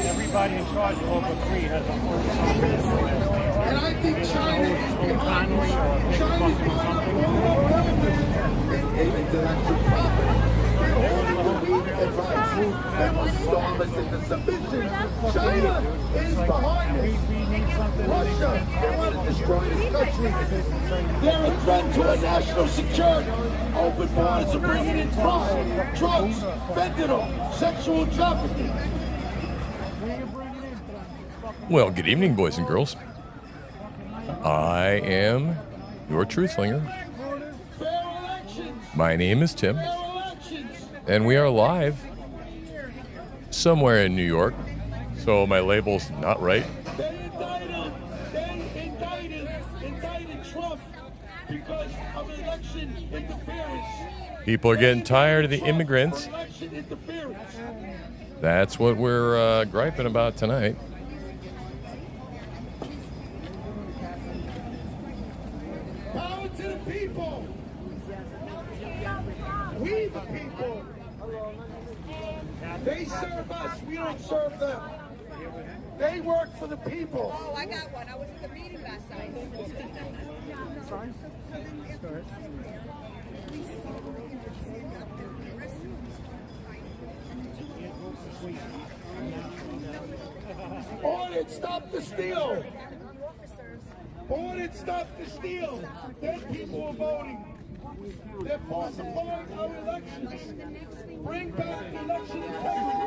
Everybody in charge of Local 3 has a whole And I think China is behind this. China's behind intellectual property. That will storm us into submission. China is behind this. Russia, they want to destroy this country. They're a threat to our national security. Open borders are bringing in crime, drugs, fentanyl, sexual trafficking. Well, good evening, boys and girls. I am your truthlinger. My name is Tim, and we are live somewhere in New York, so my label's not right. They indicted Trump because of election interference. People are getting tired of the immigrants. Election interference. That's what we're griping about tonight. Power to the people. We the people. They serve us. We don't serve them. They work for the people. Oh, I got one. I was at the meeting last night. Sorry? Audit, stop the steal. Audit, stop the steal. Dead people are voting. They're falsifying our elections. Bring back election integrity.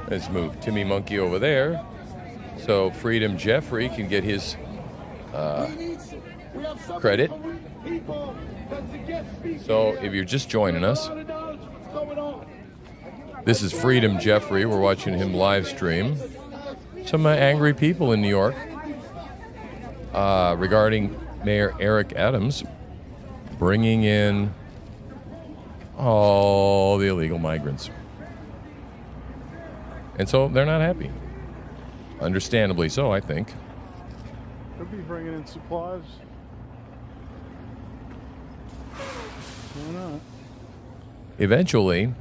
Let's move Timmy Monkey over there so Freedom Jeffrey can get his credit. So if you're just joining us, this is Freedom Jeffrey. We're watching him live stream some angry people in New York regarding Mayor Eric Adams bringing in all the illegal migrants. And so they're not happy. Understandably so, I think. Could be bringing in supplies. Why not? Eventually,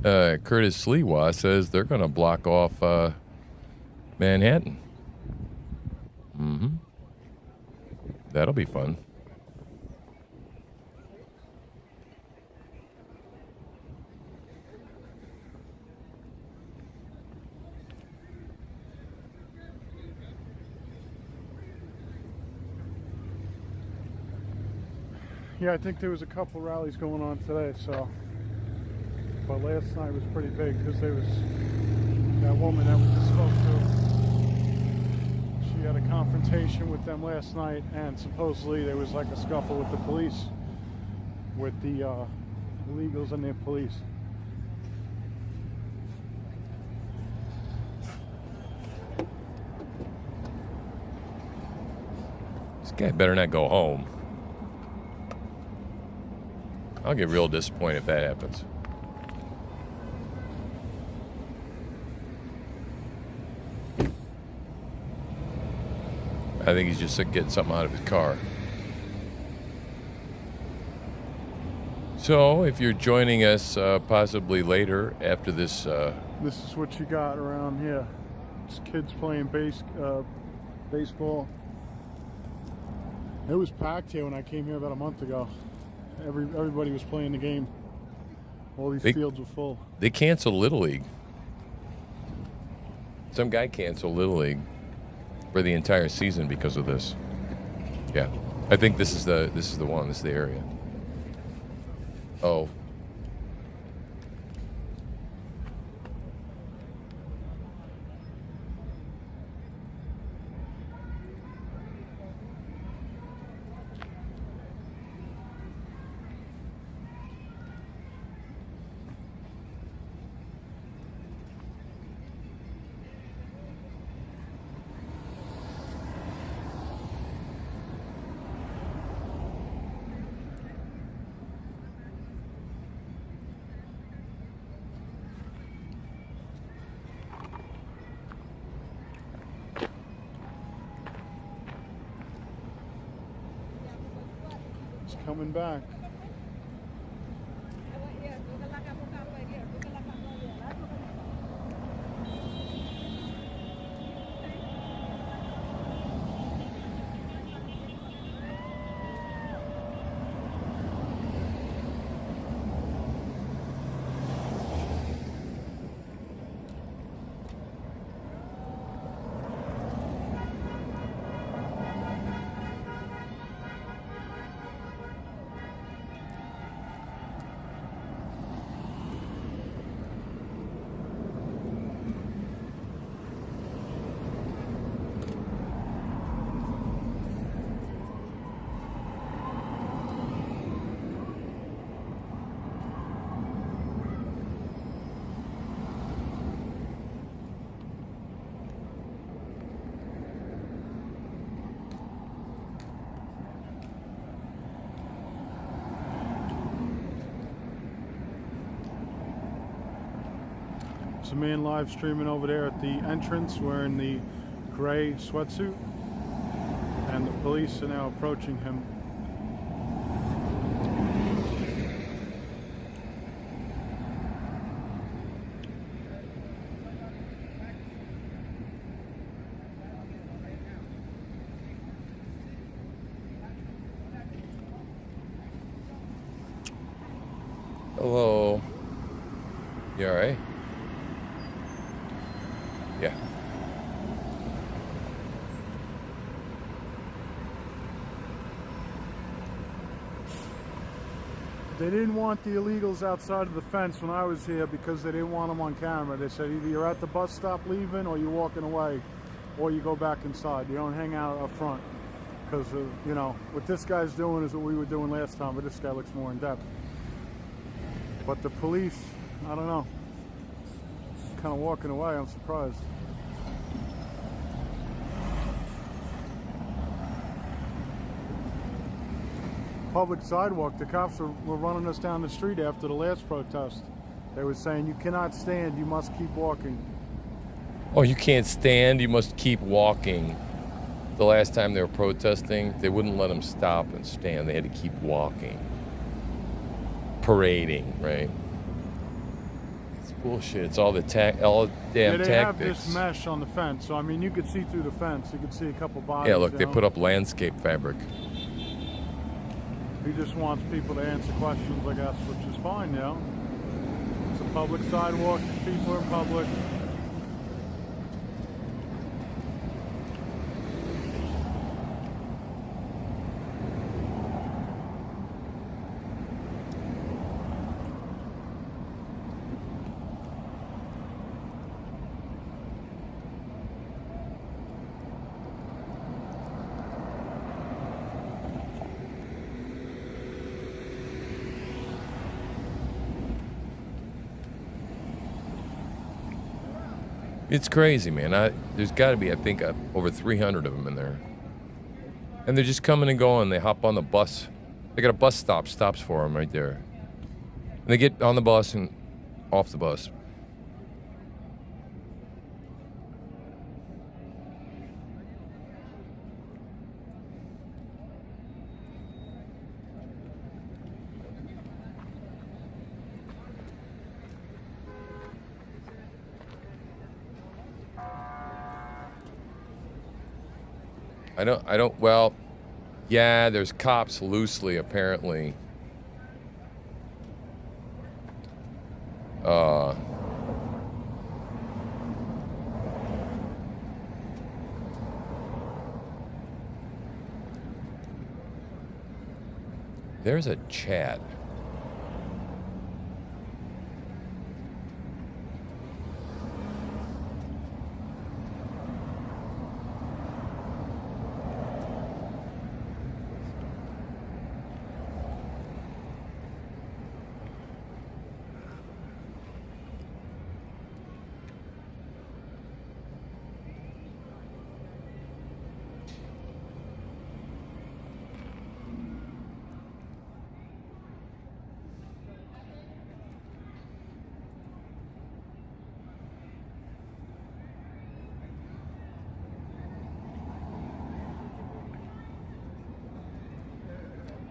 Curtis Sliwa says they're going to block off Manhattan. Mm-hmm. That'll be fun. Yeah, I think there was a couple rallies going on today, so. But last night was pretty big because there was that woman that we just spoke to. She had a confrontation with them last night, and supposedly there was like a scuffle with the police, with the illegals and their police. This guy better not go home. I'll get real disappointed if that happens. I think he's just getting something out of his car. So, if you're joining us possibly later after this... This is what you got around here. It's kids playing baseball. It was packed here when I came here about a month ago. Everybody was playing the game. All these fields were full. They canceled Little League. Some guy canceled Little League for the entire season because of this. Yeah, I think this is the one. This is the area. Oh. coming back. There's a man live streaming over there at the entrance wearing the gray sweatsuit, and the police are now approaching him. Hello. You alright? Yeah. They didn't want the illegals outside of the fence when I was here because they didn't want them on camera. They said either you're at the bus stop leaving or you're walking away or you go back inside. You don't hang out up front because, you know, what this guy's doing is what we were doing last time, but this guy looks more in depth. But the police, I don't know, kind of walking away. I'm surprised. Public sidewalk, the cops were running us down the street after the last protest. They were saying you cannot stand, you must keep walking. Oh, you can't stand, you must keep walking. The last time they were protesting, they wouldn't let them stop and stand. They had to keep walking. Parading, right? It's bullshit. It's all the all the damn they have tactics. this mesh on the fence, so I mean you could see through the fence. You could see a couple bodies. Yeah, look, you they know? put up landscape fabric. He just wants people to answer questions, I guess, which is fine, you know. It's a public sidewalk, people are in public. It's crazy, man. There's got to be, I think, over 300 of them in there. And they're just coming and going. They hop on the bus. They got a bus stops for them right there. And they get on the bus and off the bus. Well, yeah, there's cops loosely, apparently. There's a chat.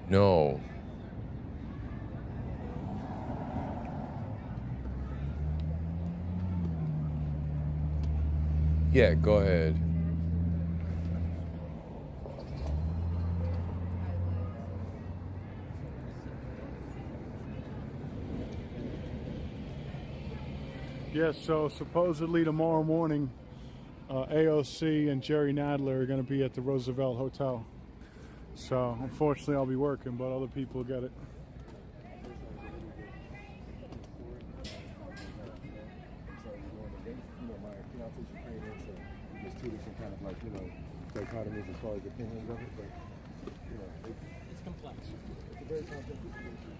No. Yeah, go ahead. Yes, so supposedly tomorrow morning, AOC and Jerry Nadler are going to be at the Roosevelt Hotel. So unfortunately I'll be working, but other people get it. There's two different kind of dichotomies as far as opinions of it, but it's complex. It's a very complex situation.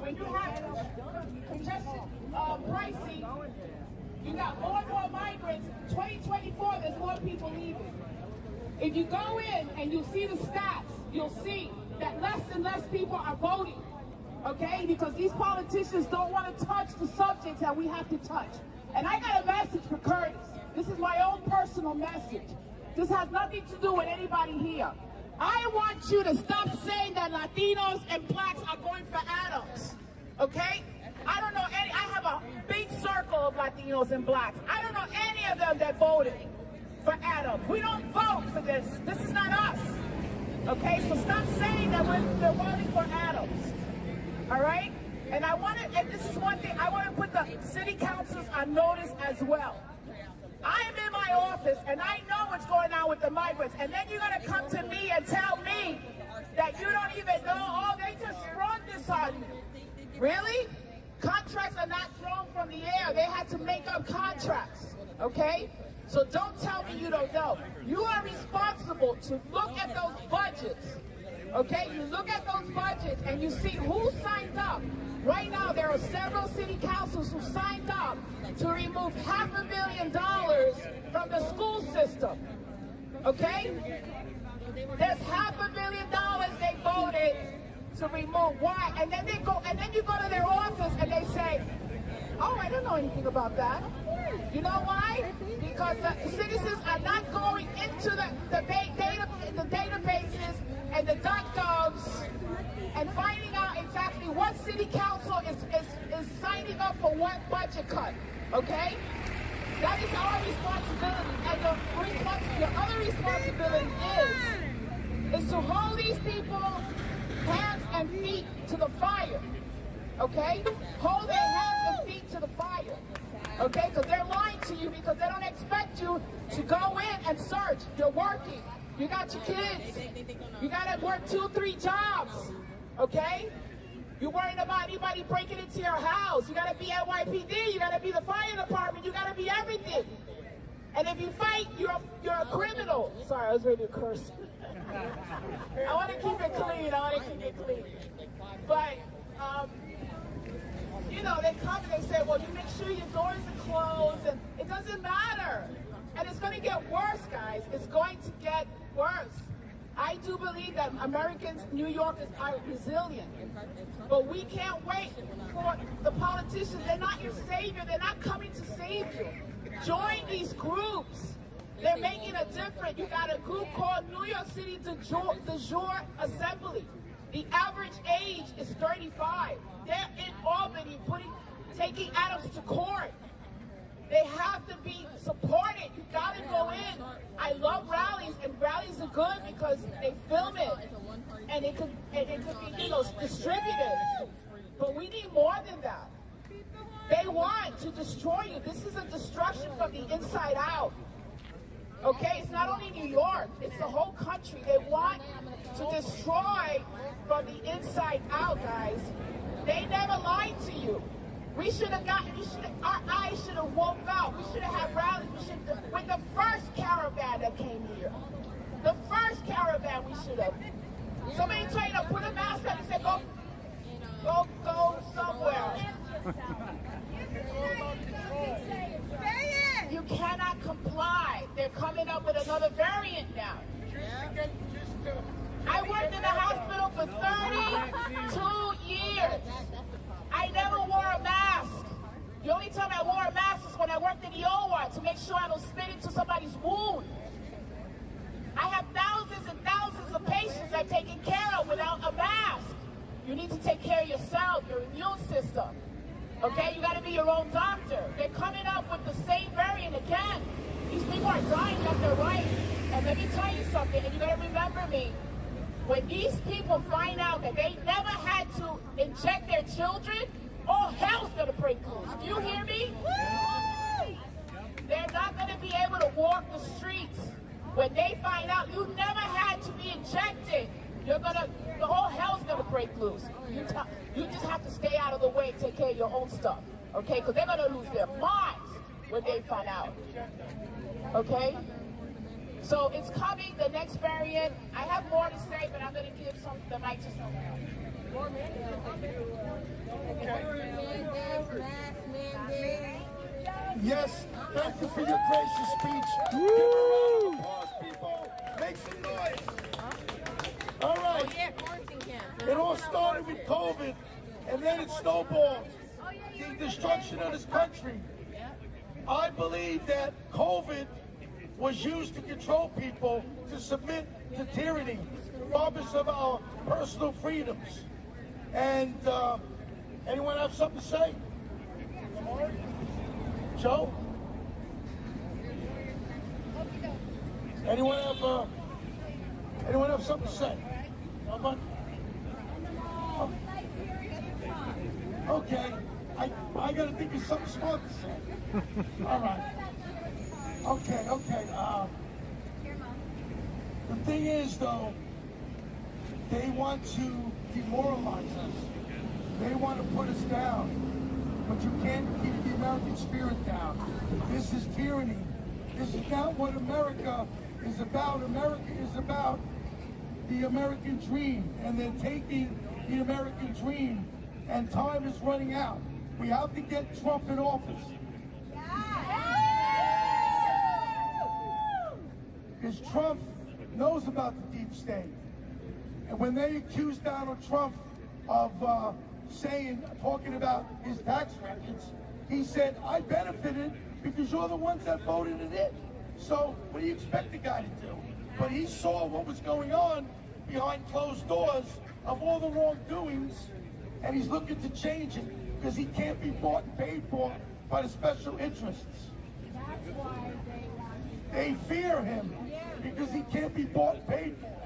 When you have congestion pricing, you got more and more migrants. 2024, there's more people leaving. If you go in and you see the stats, you'll see that less and less people are voting, okay? Because these politicians don't want to touch the subjects that we have to touch. And I got a message for Curtis. This is my own personal message. This has nothing to do with anybody here. I want you to stop saying that Latinos and blacks are going for Adams, okay? I don't know any, I have a big circle of Latinos and blacks. I don't know any of them that voted for Adams. We don't vote for this. This is not us, okay? So stop saying that they're voting for Adams, all right? And I want to, and this is one thing, I want to put the city councils on notice as well. I am in my office and I know what's going on with the migrants, and then you're going to come to me and tell me that you don't even know, oh, they just sprung this on you. Really? Contracts are not thrown from the air. They had to make up contracts, okay? So don't tell me you don't know. You are responsible to look at those budgets, okay? You look at those budgets and you see who signed up. Right now, there are several city councils who signed up to remove $500,000 from the school system, okay? There's $500,000 they voted to remove. Why? And then they go, and then you go to their office and they say, oh, I don't know anything about that. You know why? Because the citizens are not going into the databases and the .govs and finding out exactly what city council is signing up for what budget cut, okay? That is our responsibility. And your other responsibility is to hold these people hands and feet to the fire, okay? Hold their hands and feet to the fire, okay? Because they're lying to you because they don't expect you to go in and search. You're working. You got your kids. You got to work 2-3 jobs, okay? You're worrying about anybody breaking into your house. You got to be NYPD. You got to be the fire department. You got to be everything. And if you fight, you're a criminal. Sorry, I was ready to curse. I want to keep it clean. But, you know, they come and they say, well, you make sure your doors are closed. And it doesn't matter. And it's going to get worse, guys. It's going to get worse. I do believe that Americans, New Yorkers are resilient. But we can't wait for the politicians. They're not your savior. They're not coming to save you. Join these groups. They're making a difference. You got a group called New York City de Jour Assembly. The average age is 35. They're in Albany taking Adams to court. They have to be supported. You got to go in. I love rallies, and rallies are good because they film it, and it could be, you know, distributed. But we need more than that. They want to destroy you. This is a destruction from the inside out. Okay, it's not only New York, it's the whole country. They want to destroy from the inside out, guys. They never lied to you. We should have gotten, our eyes should have woke up. We should have had rallies. When the first Karen caravan that came here. The first caravan we should have. Somebody told you to put a mask on and said, go somewhere. You cannot comply. They're coming up with another variant now. I worked in the hospital for 32 years. I never wore a mask. The only time I wore a mask is when I worked in the OR to make sure I don't spit into somebody's wound. I have thousands and thousands of patients I've taken care of without a mask. You need to take care of yourself, your immune system. Okay, you got to be your own doctor. They're coming up with the same variant again. These people are dying left and right. And let me tell you something, and you got to remember me. When these people find out that they never had to inject their children, all hell's going to break loose. Do you hear me? They're not going to be able to walk the streets. When they find out you never had to be injected, the whole hell's gonna break loose. You just have to stay out of the way and take care of your own stuff, okay? Because they're gonna lose their minds when they find out, okay? So it's coming, the next variant. I have more to say, but I'm gonna give the mic to someone else. Yes, thank you for your gracious speech. Give a round of applause, people. Make some noise. All right. It all started with COVID, and then it snowballed. The destruction of this country. I believe that COVID was used to control people, to submit to tyranny, rob us of our personal freedoms. And anyone have something to say? Joe? Anyone have something to say? Okay, I gotta think of something smart to say. All right. Okay. The thing is, though, they want to demoralize us. They want to put us down. But you can't keep the American spirit down. This is tyranny. This is not what America is about. America is about the American dream, and they're taking the American dream, and time is running out. We have to get Trump in office. Because Trump knows about the deep state. And when they accused Donald Trump of talking about his tax records, he said, I benefited because you're the ones that voted it in. So what do you expect the guy to do? But he saw what was going on behind closed doors of all the wrongdoings, and he's looking to change it because he can't be bought and paid for by the special interests. That's why they fear him because he can't be bought and paid for.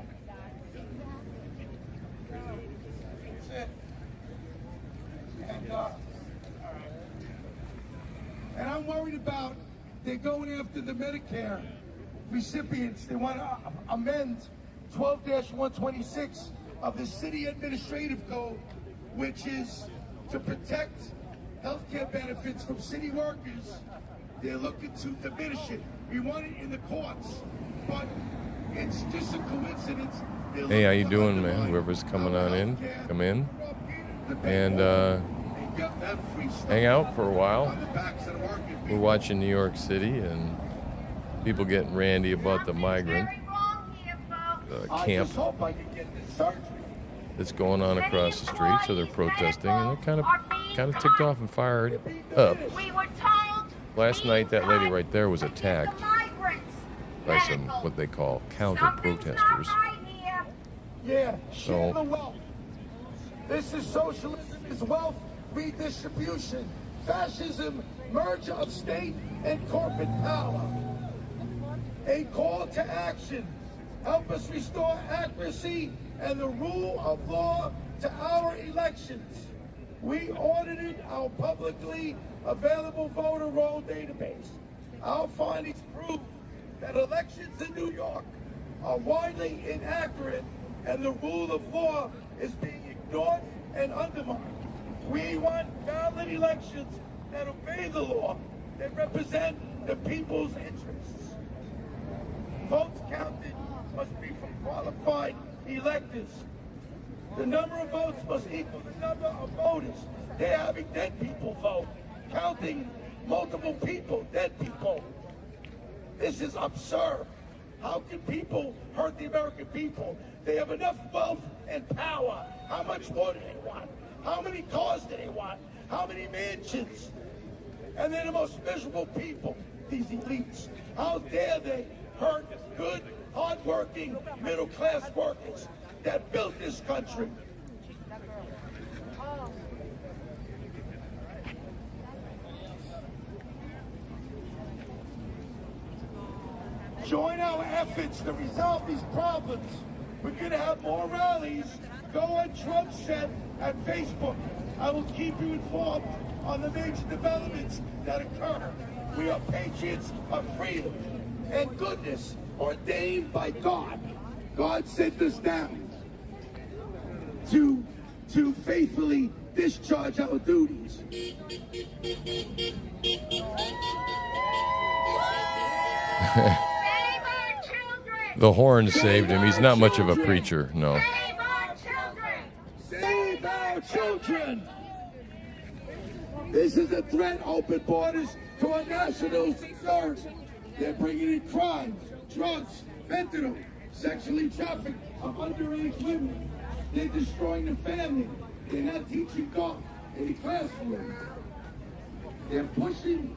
That's it. And I'm worried about, they're going after the Medicare recipients. They want to amend 12-126 of the City Administrative Code, which is to protect healthcare benefits from city workers. They're looking to diminish it. We want it in the courts, but it's just a coincidence. Hey, how you doing, man? Whoever's coming on in, come in and hang out for a while. We're watching New York City and people getting randy about the migrant camp that's going on across the street. So they're protesting and they're kind of ticked off and fired up. Last night, that lady right there was attacked by some what they call counter-protesters. Yeah, share the wealth. This is socialism, is wealth redistribution. Fascism, merger of state and corporate power. A call to action. Help us restore accuracy and the rule of law to our elections. We audited our publicly available voter roll database. Our findings prove that elections in New York are widely inaccurate and the rule of law is being ignored and undermined. We want valid elections that obey the law, that represent the people's interests. Votes counted must be from qualified electors. The number of votes must equal the number of voters. They're having dead people vote, counting multiple people, dead people. This is absurd. How can people hurt the American people? They have enough wealth and power. How much more do they want? How many cars do they want? How many mansions? And they're the most miserable people, these elites. How dare they hurt good, hardworking, middle-class workers that built this country? Join our efforts to resolve these problems. We're going to have more rallies. Go on Trump's set at Facebook. I will keep you informed on the major developments that occur. We are patriots of freedom and goodness ordained by God. God sent us down to faithfully discharge our duties. The horn saved him. He's not much of a preacher, no. Save our children! Save our children! This is a threat. Open borders to our national security. They're bringing in crimes, drugs, fentanyl, sexually trafficked of underage women. They're destroying the family. They're not teaching God in the classroom. They're pushing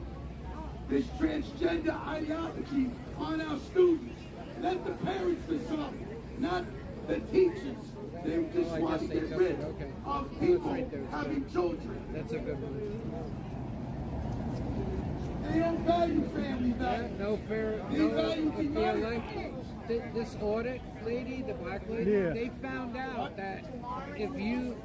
this transgender ideology on our students. Let the parents decide, not the teachers. They just want to get rid of people having children. That's a good one. They don't value family values. No fair. They No, value with the election, this audit lady, the black lady, Yeah. they found out that if you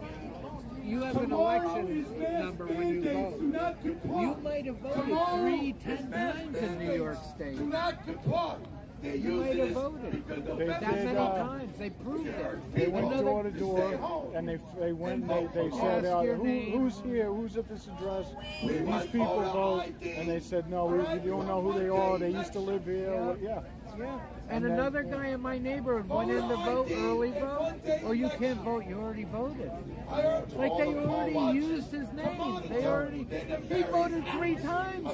have an election number when you vote, you might have voted 10 times in New York State. Do not comply. They You use might it have as voted because of They that did, many uh, times. They proved it. They went Another- door to door, and they went. They said, Ask your name. "Who's here? Who's at this address? These want people voter vote." ID. And they said, "No, we don't know who they are. They used to live here." Well, yeah. Yeah, and And then- another guy in my neighborhood went in to vote, early vote. Oh, you can't vote, you already voted. Like they already used his name. They already, he voted 3 times.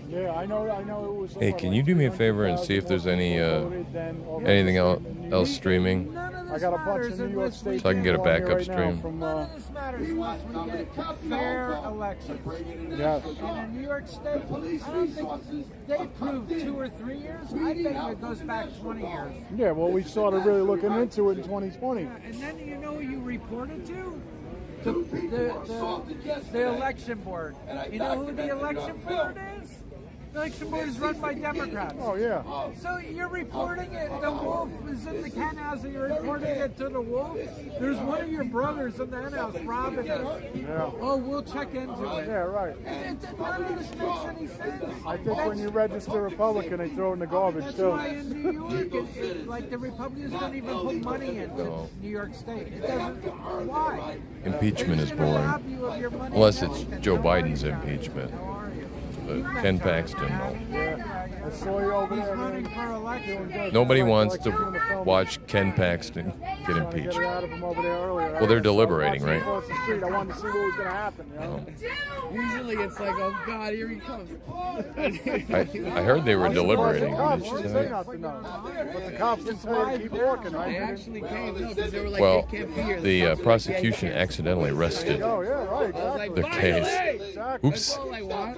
Yeah, I know. It was. Hey, can you do me a favor and see if there's any anything else streaming? None of I this got a bunch matters of New York unless we State So I can get a people on here backup right now stream. from, None of this matters unless we get fair elections. yes. And in New York State, I don't think they proved 2 or 3 years. I think it goes back 20 years. Yeah, well, we started really looking into it in 2020. And then you know who you reported to? The election board. You know who the election board is? The election board is run by Democrats. Oh yeah. So you're reporting it, the wolf is in the hen house and you're reporting it to the wolf? There's one of your brothers in the hen house robbing us. Yeah. Oh, we'll check into it. Yeah, right. None of this makes any sense. I think when you register Republican, they throw it in the garbage That's too. why in New York, like the Republicans don't even put money into New York State. It doesn't. Why? Impeachment is boring. Rob you of your money. Unless it's Joe Biden's impeachment. But Ken Paxton, no. I saw you over He's there, running man. for election. Nobody wants to watch Ken Paxton get Trying to get impeached. it out of him over there earlier. Well, they're deliberating, I was right? watching across the street. I wanted to see what was going to happen. You know? Usually it's like, oh God, here he comes. I heard they were I was surprised deliberating. The cops didn't say nothing, no. But the cops didn't tell you to keep walking, They right? actually came, no, because they were like, Well, they can't be here. the prosecution accidentally arrested Oh, yeah, right, exactly. the case. Exactly. Oops. That's all I want.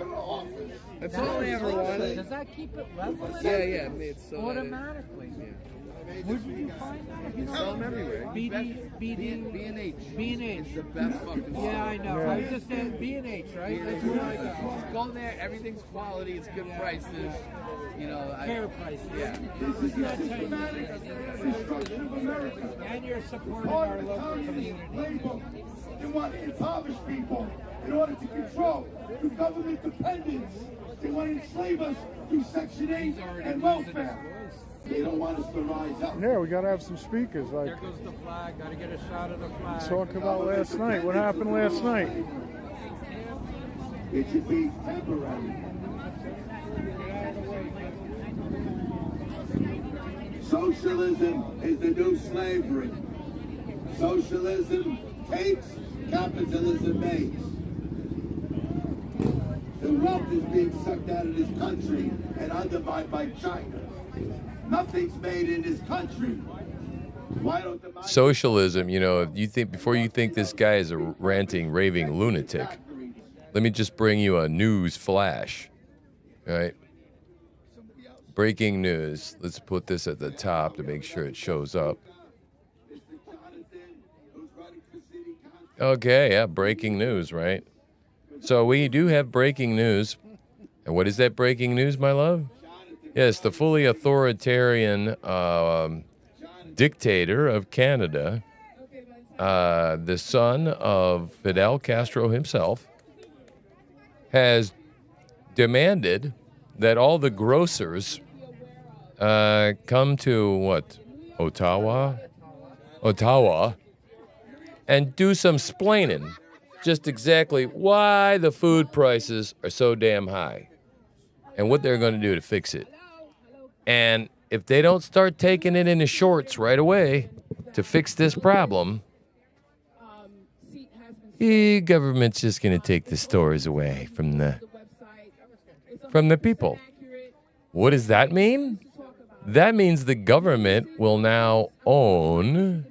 That's all I ever wanted. Does that keep it level? Yeah, it's Automatically. Where did you find that? If you Sell them everywhere. B&H. It's the best fucking stuff. Yeah, I know. I was just saying B&H, right? That's where I go. Just go there, everything's quality, it's good prices. You know, Fair prices. Yeah. And you're supporting our local community. They want to impoverish people in order to control through government dependence. They want to enslave us through Section 8 and welfare. They don't want us to rise up. Yeah, we got to have some speakers. Like, There goes the flag. Got to get a shot of the flag. talk about last night. What happened last night? It should be temporary. Socialism is the new slavery. Socialism takes, capitalism makes. The wealth is being sucked out of this country and undermined by China. Nothing's made in this country. Why don't the Socialism, you know, if you think before you think this guy is a ranting, raving lunatic, let me just bring you a news flash. All right. Breaking news. Let's put this at the top to make sure it shows up. Okay, yeah, breaking news, right? So we do have breaking news. And what is that breaking news, my love? Yes, the fully authoritarian dictator of Canada, the son of Fidel Castro himself, has demanded that all the grocers come to what? Ottawa, and do some splaining just exactly why the food prices are so damn high and what they're going to do to fix it. And if they don't start taking it into shorts right away to fix this problem, the government's just going to take the stores away from the people. What does that mean? That means the government will now own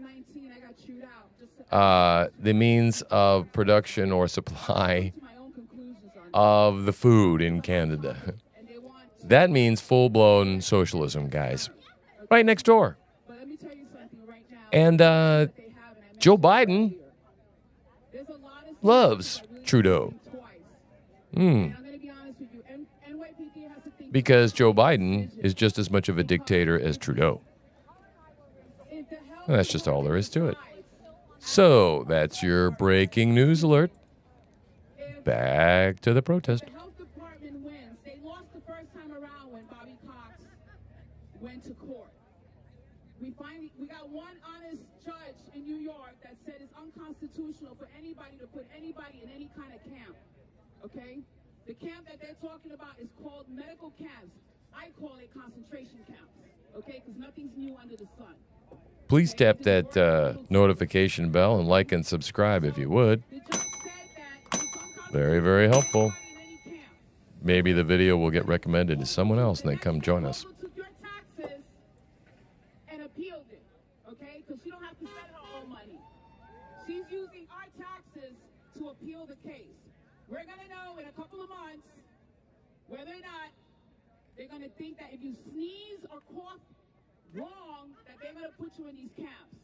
the means of production or supply of the food in Canada. That means full-blown socialism, guys. Right next door. And Joe Biden loves Trudeau. Because Joe Biden is just as much of a dictator as Trudeau. And that's just all there is to it. So, that's your breaking news alert. Back to the protest. The health department wins. They lost the first time around when Bobby Cox went to court. We got one honest judge in New York that said it's unconstitutional for anybody to put anybody in any kind of camp. Okay? The camp that they're talking about is called medical camps. I call it concentration camps. Okay? Because nothing's new under the sun. Please tap that notification bell and like and subscribe if you would. Very, very helpful. Maybe the video will get recommended to someone else and they come join us. And appealed it, okay? Because she don't have to spend her own money. She's using our taxes to appeal the case. We're going to know in a couple of months whether or not they're going to think that if you sneeze or cough wrong, that they're going to put you in these camps.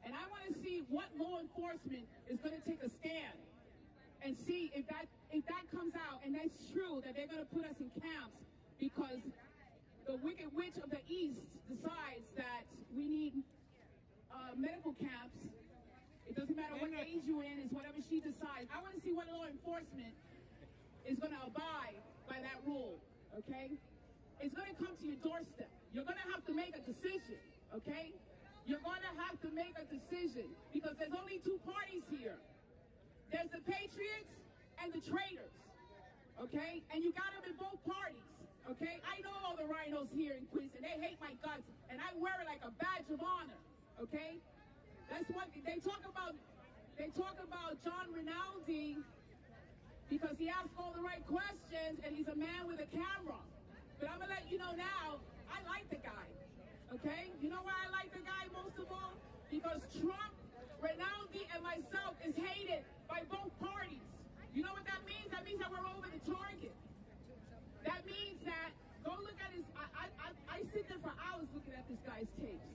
And I want to see what law enforcement is going to take a stand and see if that comes out and that's true, that they're going to put us in camps because the Wicked Witch of the East decides that we need medical camps. It doesn't matter what age you're in, it's whatever she decides. I want to see what law enforcement is going to abide by that rule, okay? It's going to come to your doorstep. You're going to have to make a decision, okay? You're going to have to make a decision because there's only two parties here. There's the patriots and the traitors, okay? And you got them in both parties, okay? I know all the rhinos here in Queens, and they hate my guts, and I wear it like a badge of honor, okay? That's what they talk about John Rinaldi because he asks all the right questions, and he's a man with a camera. But I'm going to let you know now, I like the guy, okay? You know why I like the guy most of all? Because Trump, Rinaldi, and myself is hated by both parties. You know what that means? That means that we're over the target. That means that, go look at his, I sit there for hours looking at this guy's tapes.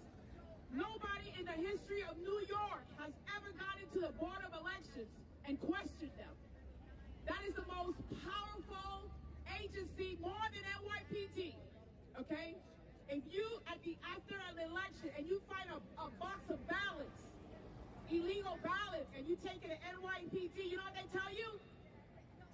Nobody in the history of New York has ever gone into the Board of Elections and questioned them. That is the most powerful agency, more than NYPD, okay? If you, after an election, and you find a box of ballots, illegal ballots, and you take it to NYPD, you know what they tell you?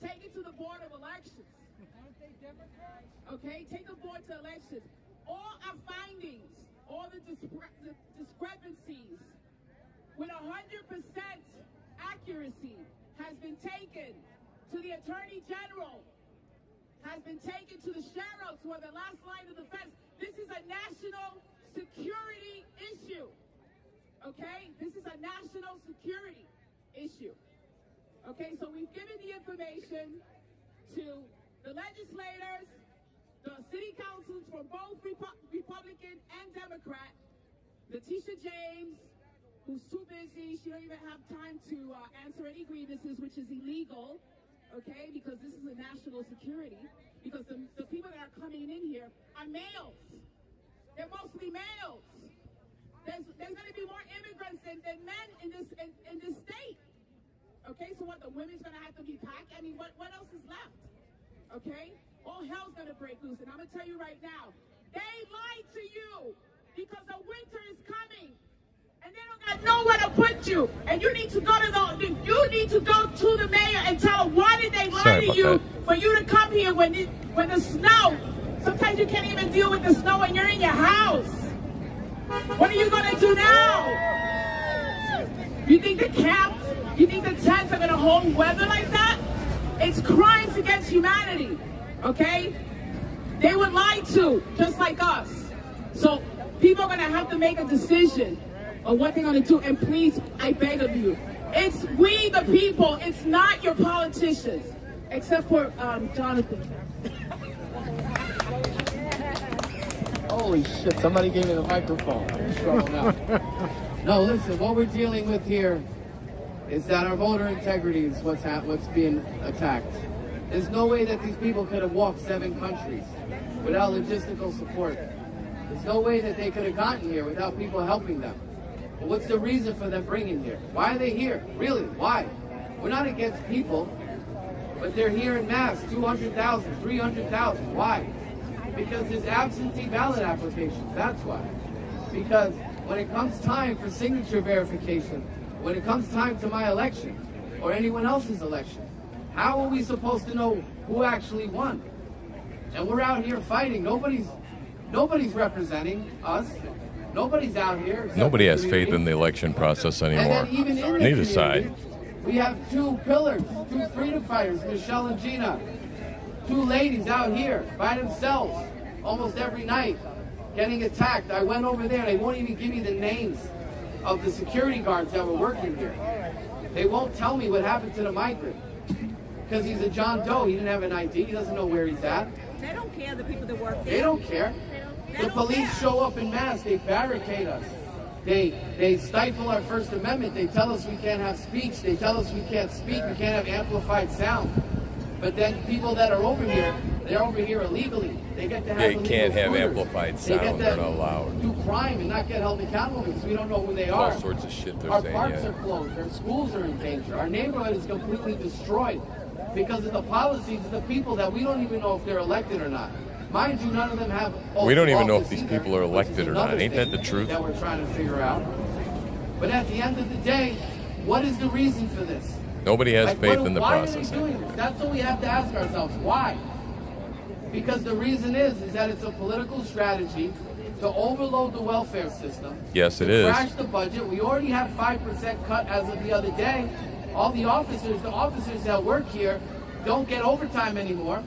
Take it to the Board of Elections. Aren't they Democrats? Okay, take the board to elections. All our findings, all the discrepancies, with 100% accuracy, has been taken to the Attorney General, has been taken to the sheriffs who are the last line of defense. This is a national security issue. Okay? This is a national security issue. Okay, so we've given the information to the legislators, the city councils from both Republican and Democrat, Letitia James, who's too busy, she don't even have time to answer any grievances, which is illegal, okay, because this is a national security, because the people that are coming in here are males. They're mostly males. There's going to be more immigrants than men in this state. Okay, so what, the women's going to have to be packed? I mean, what else is left? Okay? All hell's going to break loose. And I'm going to tell you right now, they lied to you because the winter is coming. And they don't got nowhere to put you. And you need to go to the mayor and tell them, why did they lie to you for you to come here when the snow, sometimes you can't even deal with the snow when you're in your house. What are you going to do now? You think the camps, you think the tents are going to hold weather like that? It's crimes against humanity, okay? They were lied to, just like us. So people are going to have to make a decision on what they're going to do. And please, I beg of you, it's we the people, it's not your politicians, except for Jonathan. Holy shit, somebody gave me the microphone. I'm in trouble now. No, listen, what we're dealing with here is that our voter integrity is what's being attacked. There's no way that these people could have walked 7 countries without logistical support. There's no way that they could have gotten here without people helping them. But what's the reason for them bringing here? Why are they here? Really, why? We're not against people, but they're here in mass, 200,000, 300,000. Why? Because there's absentee ballot applications, that's why. Because when it comes time for signature verification, when it comes time to my election, or anyone else's election, how are we supposed to know who actually won? And we're out here fighting. Nobody's representing us. Nobody's out here. Nobody has faith in the election process anymore. Neither side. We have 2 pillars, 2 freedom fighters, Michelle and Gina. 2 ladies out here by themselves almost every night getting attacked. I went over there, they won't even give me the names of the security guards that were working here. They won't tell me what happened to the migrant because he's a John Doe. He didn't have an ID. He doesn't know where he's at. They don't care, the people that work there. They don't care. The police show up in mass. They barricade us. They stifle our First Amendment. They tell us we can't have speech. They tell us we can't speak. We can't have amplified sound. But then people that are over here, they're over here illegally. They get to have They can't have scooters. amplified sound. They're not allowed. Do crime and not get held accountable because we don't know who they are. All sorts of shit they're Our saying, parks yeah. are closed. Our schools are in danger. Our neighborhood is completely destroyed because of the policies of the people that we don't even know if they're elected or not. Mind you, none of them have. We don't even know if office these either, people are elected or not. which is Ain't that another the truth? thing that we're trying to figure out. But at the end of the day, what is the reason for this? Nobody has faith in the why process. are they doing this? That's what we have to ask ourselves. Why? Because the reason is that it's a political strategy to overload the welfare system. Yes, it to is. Crash the budget. We already have 5% cut as of the other day. All the officers that work here don't get overtime anymore.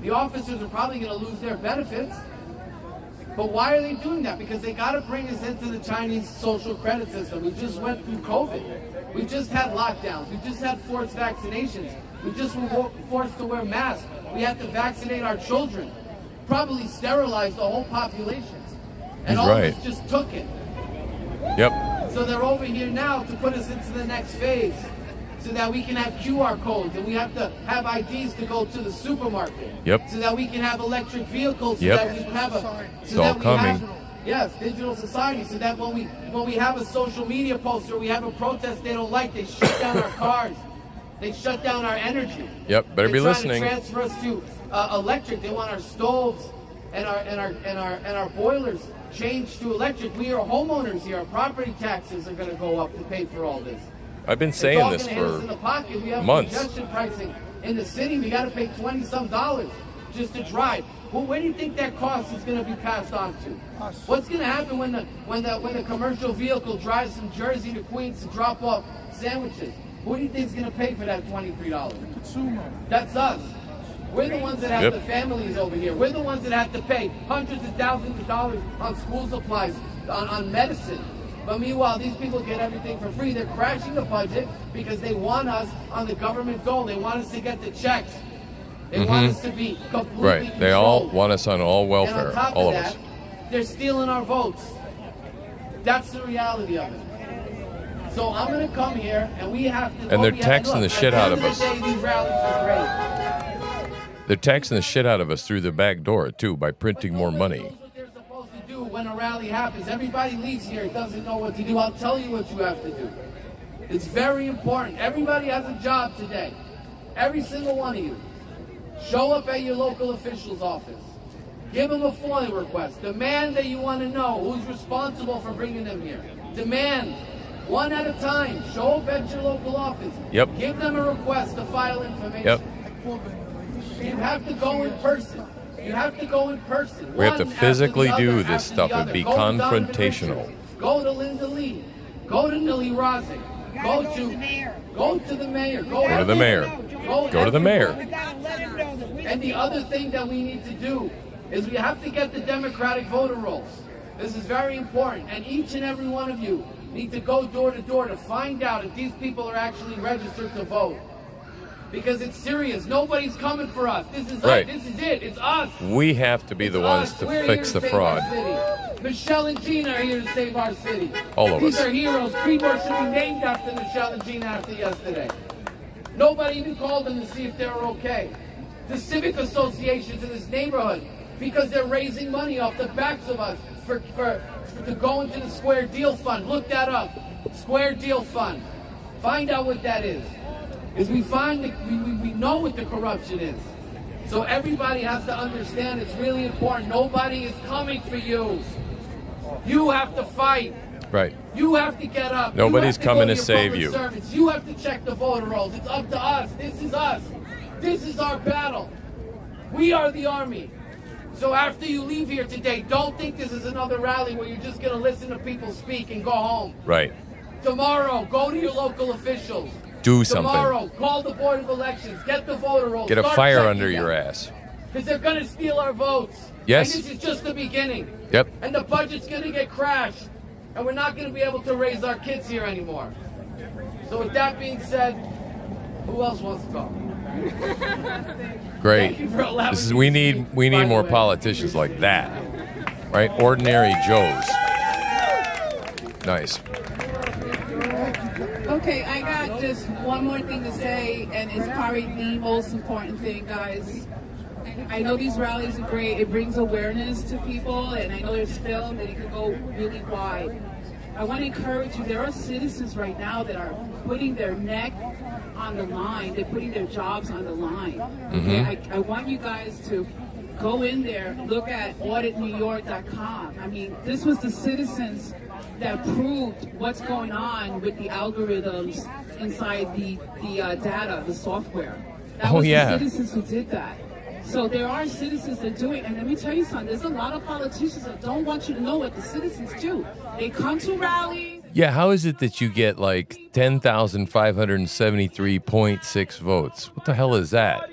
The officers are probably going to lose their benefits. But why are they doing that? Because they got to bring us into the Chinese social credit system. We just went through COVID. We just had lockdowns. We just had forced vaccinations. We just were forced to wear masks. We had to vaccinate our children. Probably sterilize the whole population. And He's all right. of us just took it. Yep. So they're over here now to put us into the next phase so that we can have QR codes and we have to have IDs to go to the supermarket. Yep. So that we can have electric vehicles. So Yep. that we can have It's all coming. Yes, digital society. So that when we have a social media poster, we have a protest they don't like, they shut down our cars. They shut down our energy. Yep. Better be They're listening. trying to transfer us to electric. They want our stoves and our boilers changed to electric. We are homeowners here. Our property taxes are going to go up to pay for all this. I've been It's saying all this gonna hit us in the for pocket. We have months. congestion pricing in the city. We got to pay $20-some just to drive. Well, where do you think that cost is going to be passed on to? What's going to happen when the commercial vehicle drives from Jersey to Queens to drop off sandwiches? Who do you think is going to pay for that $23? Consumer. That's us. We're the ones that have Yep. the families over here. We're the ones that have to pay hundreds of thousands of dollars on school supplies, on medicine. But meanwhile, these people get everything for free. They're crashing the budget because they want us on the government dole. They want us to get the checks. They want us to be completely Right. They all controlled. want us on all And welfare, on top all of of that, us. they're stealing our votes. That's the reality of it. So I'm going to come here, and we have to. And they're we have- taxing look, the shit out of At the end of the day, these rallies are great. They're taxing the shit out of us through the back door, too, by printing more money. That's what they're supposed to do when a rally happens. Everybody leaves here, doesn't know what to do. I'll tell you what you have to do. It's very important. Everybody has a job today. Every single one of you. Show up at your local official's office. Give them a FOIA request. Demand that you want to know who's responsible for bringing them here. Demand. One at a time. Show up at your local office. Yep. Give them a request to file information. Yep. You have to go in person. You have to go in person. We have to One after physically the other, do after this the stuff and other. be Go to Donovan confrontational. Richards. Go to Linda Lee. Go to Nili Razek. Go to the mayor. Go to the mayor. Go to the mayor. Go to the mayor. And the other thing that we need to do is we have to get the Democratic voter rolls. This is very important. And each and every one of you need to go door to door to find out if these people are actually registered to vote. Because it's serious. Nobody's coming for us. This is Right. This is it. It's us. We have to be the It's ones us. to We're fix here the to save our fraud. city. Michelle and Gina are here to save our city. All of These us. are heroes. Creedmoor should be named after Michelle and Gina after yesterday. Nobody even called them to see if they were okay. The civic associations in this neighborhood, because they're raising money off the backs of us to go into the Square Deal Fund. Look that up. Square Deal Fund. Find out what that is. Is we know what the corruption is. So everybody has to understand it's really important. Nobody is coming for you. You have to fight. Right. You have to get up. Nobody's You have coming go to your save public you. servants. You have to check the voter rolls. It's up to us. This is us. This is our battle. We are the army. So after you leave here today, don't think this is another rally where you're just going to listen to people speak and go home. Right. Tomorrow, go to your local officials. Do something. Tomorrow, call the Board of Elections. Get the voter rolls. Get a Start fire checking under them. your ass. Because they're going to steal our votes. Yes. And this is just the beginning. Yep. And the budget's going to get crashed. And we're not going to be able to raise our kids here anymore. So with that being said, who else wants to talk? Great. Thank you for allowing This is me we to need speak, by the more way. politicians like that. Right? Ordinary Joes. Nice. Okay, I got just one more thing to say, and it's probably the most important thing, guys. I know these rallies are great. It brings awareness to people, and I know there's film that it can go really wide. I want to encourage you. There are citizens right now that are putting their neck on the line. They're putting their jobs on the line. Okay? I want you guys to go in there, look at auditnewyork.com. I mean, this was the citizens that proved what's going on with the algorithms inside the data, the software. That was yeah. the citizens who did that. So there are citizens that do it, and let me tell you something, there's a lot of politicians that don't want you to know what the citizens do. They come to rallies. Yeah, how is it that you get like 10,573.6 votes? What the hell is that?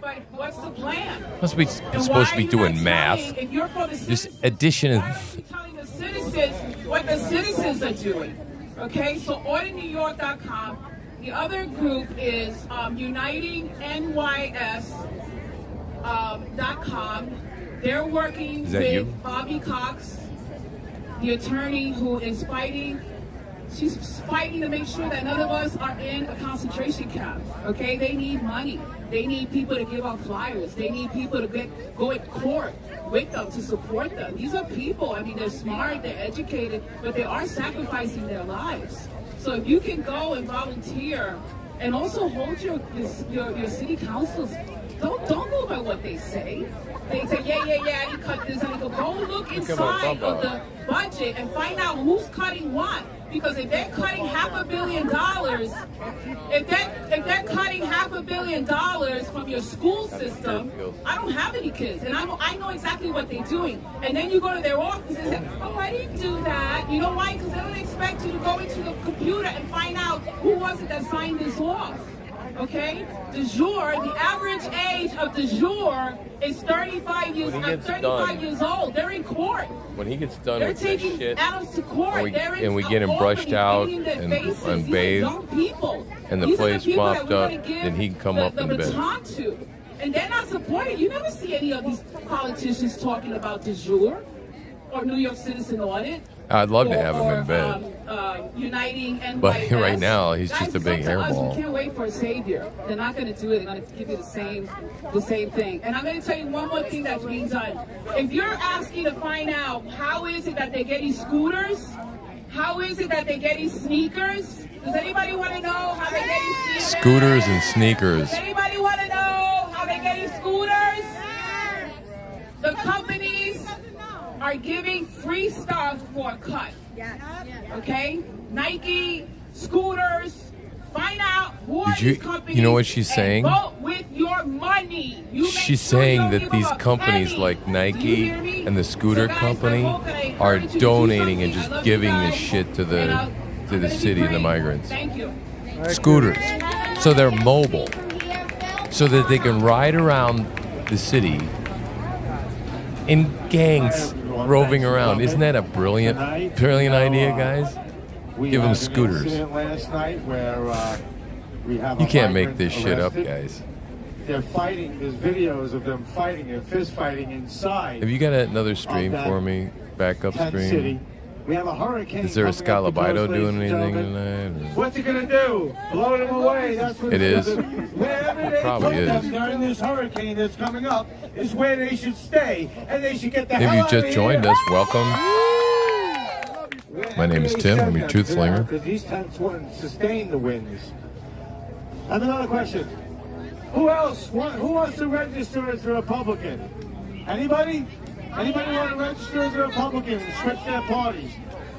But what's the plan? Must be And supposed why to be are you doing not math. telling- If you're for the Just citizens, addition and why aren't you telling the citizens what the citizens are doing? Okay, so auditnewyork.com. The other group is unitingnys.com. They're working Is that with you? Bobby Cox, the attorney who is fighting. She's fighting to make sure that none of us are in a concentration camp. Okay, they need money. They need people to give out flyers. They need people to go in court with them to support them. These are people. I mean, they're smart, they're educated, but they are sacrificing their lives. So if you can go and volunteer, and also hold your city councils. Don't go by what they say. They say, yeah, I can cut this. And go look inside of the budget and find out who's cutting what. Because if they're cutting $500 million, if they're cutting $500 million from your school system, I don't have any kids, and I know exactly what they're doing. And then you go to their office and say, oh, I didn't do that. You know why? Because they don't expect you to go into the computer and find out who was it that signed this off. Okay? De jure, the average age of de jure is 35 years, When he gets 35 done- years old. They're in court. When he gets done They're with this taking shit, Adams to court. and we get him brushed out and bathed, and the place mopped up, then he can come up in bed. To. And they're not supported. You never see any of these politicians talking about de jure or New York Citizen audit. I'd love to have him in bed. Uniting and But right now, he's just a big hairball. We can't wait for a savior. They're not going to do it. They're going to give you the same thing. And I'm going to tell you one more thing that's being done. If you're asking to find out how is it that they're getting scooters, how is it that they're getting sneakers? Does anybody want to know how they're getting sneakers? Scooters and sneakers. Does anybody want to know how they're getting scooters? The companies are giving free stuff for a cut. Okay? Nike, scooters, find out who are these companies. You know what she's saying? And vote with your money. She's saying that these companies like Nike and the scooter company are donating and just giving this shit to the city and the migrants. Thank you. Scooters. So they're mobile. So that they can ride around the city in gangs roving around. Isn't that a brilliant idea, guys? Give them scooters. Last night where we have You can't make this shit up, guys. They're fighting. There's videos of them fighting and fist fighting inside. Have you got another stream for me? Backup City. stream? We have a hurricane. Is there a coming up the Scalabido coast, doing ladies and anything gentlemen. tonight? or- What's he gonna do? Blow them away. That's what It he's is. gonna do. Wherever they Probably put them is. during this hurricane that's coming up is where they should stay, and they should get the If hell you out just of joined here. us, welcome. My name is Tim. I'm your truth slinger. Because these tents wouldn't sustain the winds. I have another question. Who else? Who wants to register as a Republican? Anybody? Anybody want to register as a Republican and switch their parties?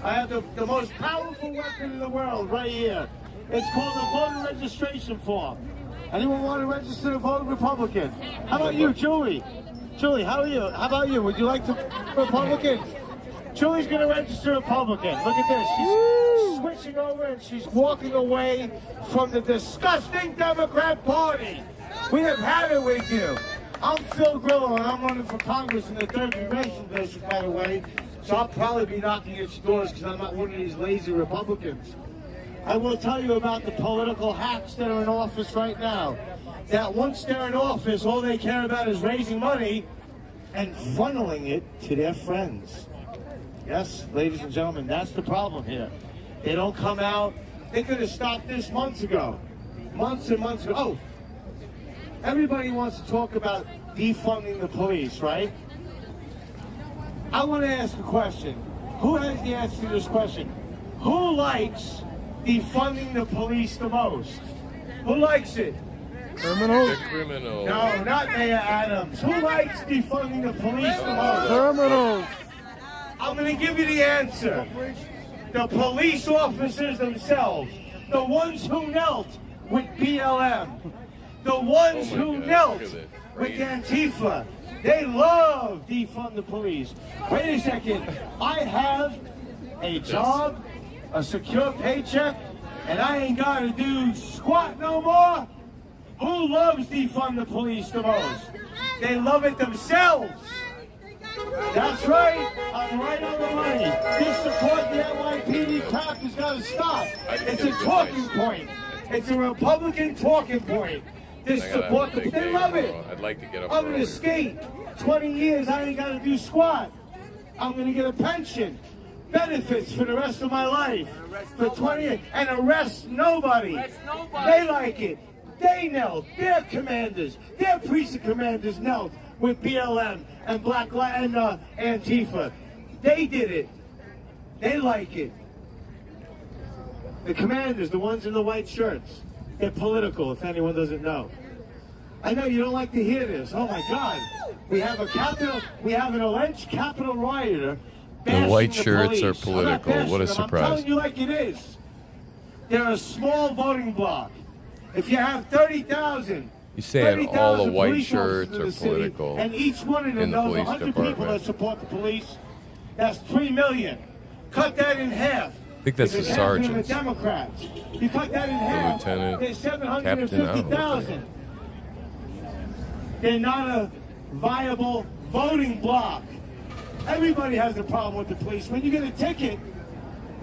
I have the most powerful weapon in the world right here. It's called a voter registration form. Anyone want to register to vote Republican? How about you, Julie? Julie, how are you? How about you? Would you like to Republican? Julie's going to register Republican. Look at this. She's switching over and she's walking away from the disgusting Democrat Party. We have had it with you. I'm Phil Grillo and I'm running for Congress in the 3rd Congressional District, by the way. So I'll probably be knocking at your doors because I'm not one of these lazy Republicans. I will tell you about the political hacks that are in office right now. That once they're in office, all they care about is raising money and funneling it to their friends. Yes, ladies and gentlemen, that's the problem here. They don't come out. They could have stopped this months ago. Months and months ago. Oh, everybody wants to talk about defunding the police, right? I want to ask a question. Who has the answer to this question? Who likes defunding the police the most? Who likes it? Criminals? The criminal. No, not Mayor Adams. Who likes defunding the police the most? Criminals. I'm going to give you the answer. The police officers themselves, the ones who knelt with BLM, the ones who knelt with Antifa, they love defund the police. Wait a second. I have a job, a secure paycheck, and I ain't got to do squat no more. Who loves defund the police the most? They love it themselves. That's right. I'm right on the money. This support the NYPD crap has got to stop. It's a talking point. It's a Republican talking point. This support, they love it. I'd like to get up I'm going earlier. to skate. 20 years, I ain't got to do squat. I'm going to get a pension. Benefits for the rest of my life. For 20 years. And arrest nobody. They like it. They knelt. Their commanders, their precinct commanders knelt with BLM and Black and Antifa. They did it. They like it. The commanders, the ones in the white shirts, they're political, if anyone doesn't know. I know you don't like to hear this. Oh my God. We have an alleged Capitol rioter. The white bashing shirts are police. I'm not political. bashing What a them. I'm surprise. telling you like it is. They're a small voting bloc. If you have 30,000, He's saying all the 30,000 white police shirts officers in are the city, political and each one of them in the knows police 100 people department. that support the police. That's 3 million. Cut that in half. think that's the Because half of them are sergeants. Democrats. You cut that in half, lieutenant, there's captain, I don't know what they 750,000. They're not a viable voting bloc. Everybody has a problem with the police. When you get a ticket,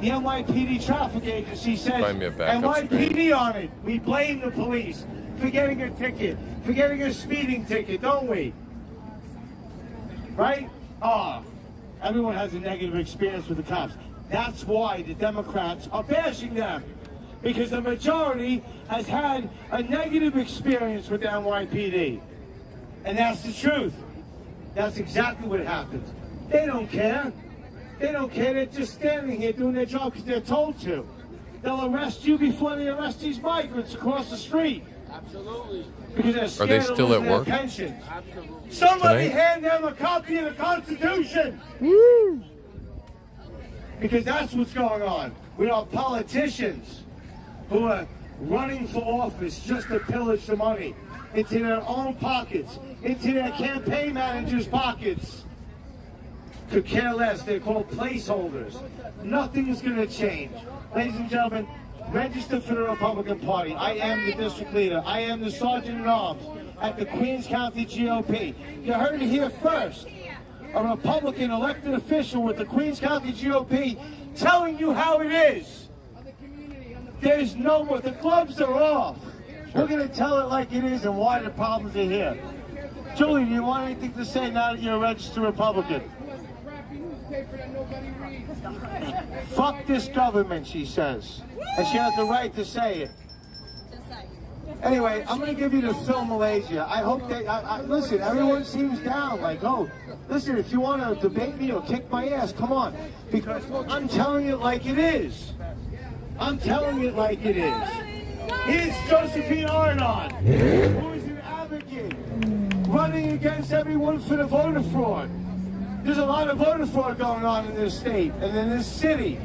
the NYPD traffic agency says Find me a backup NYPD on it. We blame the police for getting a ticket, for getting a speeding ticket, don't we? Right? Everyone has a negative experience with the cops. That's why the Democrats are bashing them. Because the majority has had a negative experience with the NYPD. And that's the truth. That's exactly what happens. They don't care. They don't care. They're just standing here doing their job because they're told to. They'll arrest you before they arrest these migrants across the street. Absolutely. Because they're Are scared they of still losing at work? their pensions. Absolutely. Somebody Tonight? hand them a copy of the Constitution. Because that's what's going on with our politicians who are running for office just to pillage the money into their own pockets, into their campaign managers' pockets. Could care less. They're called placeholders. Nothing's going to change. Ladies and gentlemen, register for the Republican Party. I am the district leader. I am the sergeant-at-arms at the Queens County GOP. You heard it here first. A Republican elected official with the Queens County GOP telling you how it is. There's no more. The gloves are off. We're going to tell it like it is and why the problems are here. Julie, do you want anything to say now that you're a registered Republican? Fuck this government, she says. And she has the right to say it. Anyway, I'm going to give you the film Malaysia. I hope they, listen, everyone seems down, like, oh, listen, if you want to debate me or kick my ass, come on. Because I'm telling it like it is. I'm telling it like it is. Here's Josephine Arnott, who is an advocate, running against everyone for the voter fraud. There's a lot of voter fraud going on in this state and in this city.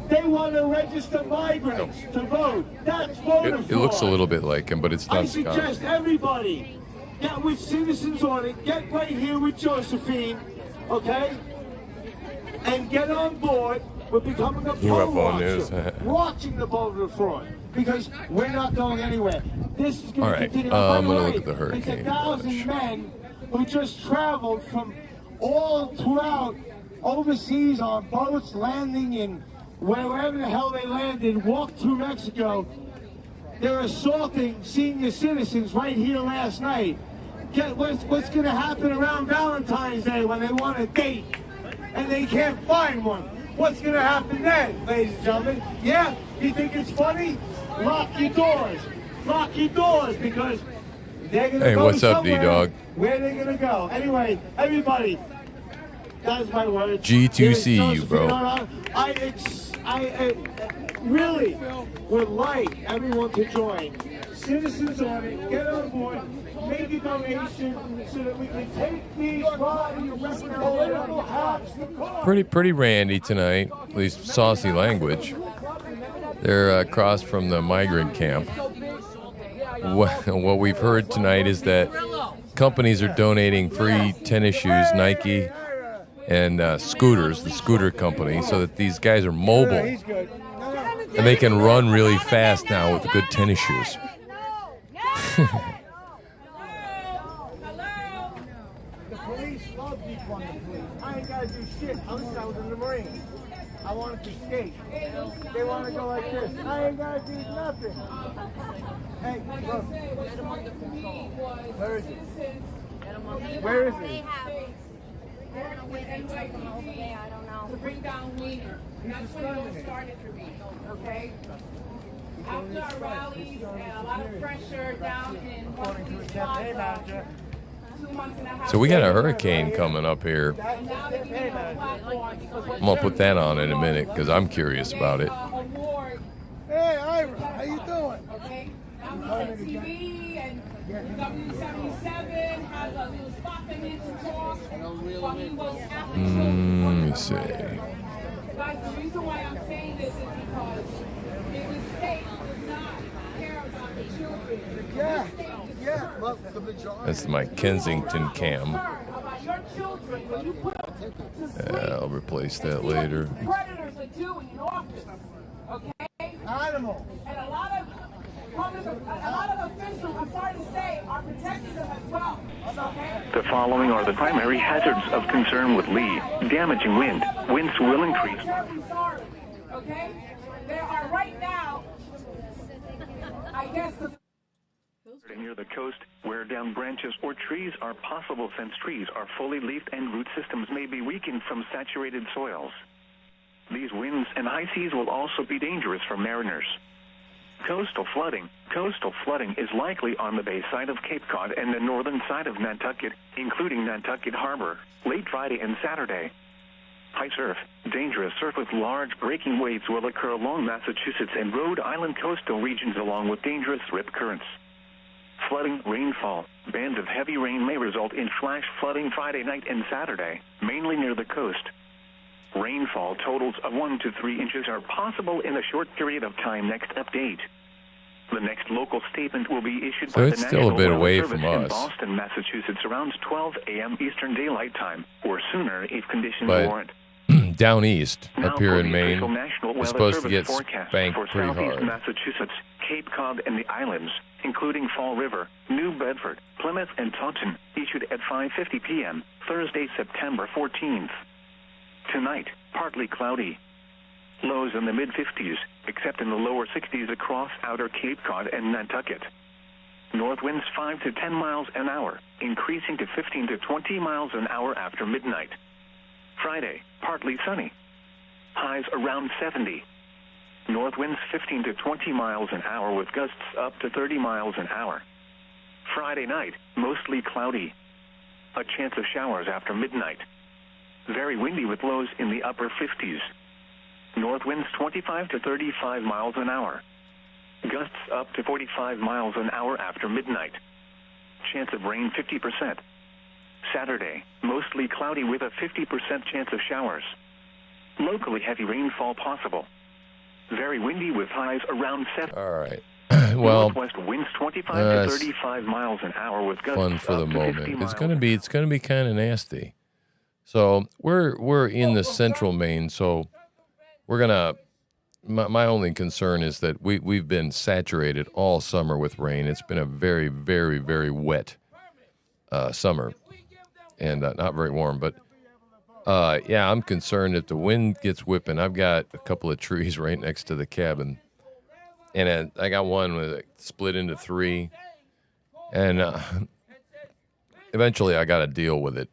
They want to register migrants to vote. That's voter fraud. It looks a little bit like him, but it's not I suggest everybody get with citizens on it. Get right here with Josephine, okay? And get on board with becoming a poll watcher, watching the voter fraud. Because we're not going anywhere. This is going to continue. I'm going to look at the hurricane. It's 1,000 men who just traveled from all throughout overseas on boats, landing in wherever the hell they landed, walked through Mexico. They're assaulting senior citizens right here last night. What's going to happen around Valentine's Day when they want a date and they can't find one? What's going to happen then, ladies and gentlemen? Yeah, you think it's funny? Lock your doors. Lock your doors because they're going to go what's up, somewhere. D-Dog? Where are they going to go? Anyway, everybody, that's my word. G2C you, bro. I really would like everyone to join. Citizens on it, get on board, make a donation so that we can take these political hacks to court. Pretty randy tonight, at least saucy language. They're across from the migrant camp. What we've heard tonight is that companies are donating free tennis shoes, Nike, and scooters, the scooter company, so that these guys are mobile and they can run really fast now with the good tennis shoes. The police love defunding the police. I ain't got to do shit. I was in the Marines. I wanted to skate. They want to go like this. I ain't got to do nothing. Hey, look. Where is it? Where is it? I don't know. To bring down Wiener. That's when it all started for me, okay? After our rallies and a lot of pressure down in Northeast Plaza, 2 months and a half. So we got a hurricane coming up here. And now they're giving them a platform. I'm going to put that on in a minute because I'm curious about it. Hey, Ira, how you doing? Okay? I'm on TV and W77 has a little spot that needs to talk. While he was at the Let me see. Guys, the reason why I'm saying this is because if the state does not care about the children, Yeah, well, the majority. That's my Kensington cam. about your children, when you put up to sleep, I'll replace that later. predators are do in office. Okay? Animal. And a lot of officials, I'm sorry to say, are protecting them as well. Okay? The following are the primary hazards of concern with Lee. Damaging wind. Winds will increase. I'm terribly sorry. Okay? There are right now, I guess, Near the coast, where down branches or trees are possible since trees are fully leafed and root systems may be weakened from saturated soils. These winds and high seas will also be dangerous for mariners. Coastal flooding. Coastal flooding is likely on the bay side of Cape Cod and the northern side of Nantucket, including Nantucket Harbor, late Friday and Saturday. High surf. Dangerous surf with large breaking waves will occur along Massachusetts and Rhode Island coastal regions along with dangerous rip currents. Flooding, rainfall. Bands of heavy rain may result in flash flooding Friday night and Saturday, mainly near the coast. Rainfall totals of 1 to 3 inches are possible in a short period of time. Next update. The next local statement will be issued by the it's still a National bit Weather away Service from in us. Boston, Massachusetts, around 12 a.m. Eastern Daylight Time, or sooner if conditions But warrant. down east, Now up here for in the Maine, official National we're Weather supposed to Service get forecast spanked for pretty southeast hard. Massachusetts, Cape Cod, and the islands, including Fall River, New Bedford, Plymouth, and Taunton, issued at 5:50 p.m., Thursday, September 14th. Tonight, partly cloudy. Lows in the mid-50s, except in the lower 60s across outer Cape Cod and Nantucket. North winds 5 to 10 miles an hour, increasing to 15 to 20 miles an hour after midnight. Friday, partly sunny. Highs around 70. North winds 15 to 20 miles an hour with gusts up to 30 miles an hour. Friday night, mostly cloudy. A chance of showers after midnight. Very windy with lows in the upper 50s. North winds 25 to 35 miles an hour. Gusts up to 45 miles an hour after midnight. Chance of rain 50%. Saturday, mostly cloudy with a 50% chance of showers. Locally heavy rainfall possible. Very windy with highs around 7. All right. Well, Northwest winds 25 to 35 miles an hour with gusts fun for the up to 50 moment. miles. It's gonna be kind of nasty. So we're in the central Maine, so we're gonna. My only concern is that we've been saturated all summer with rain. It's been a very, very, very wet summer, and not very warm. But yeah, I'm concerned if the wind gets whipping. I've got a couple of trees right next to the cabin, and I got one with it split into 3, and eventually I got to deal with it.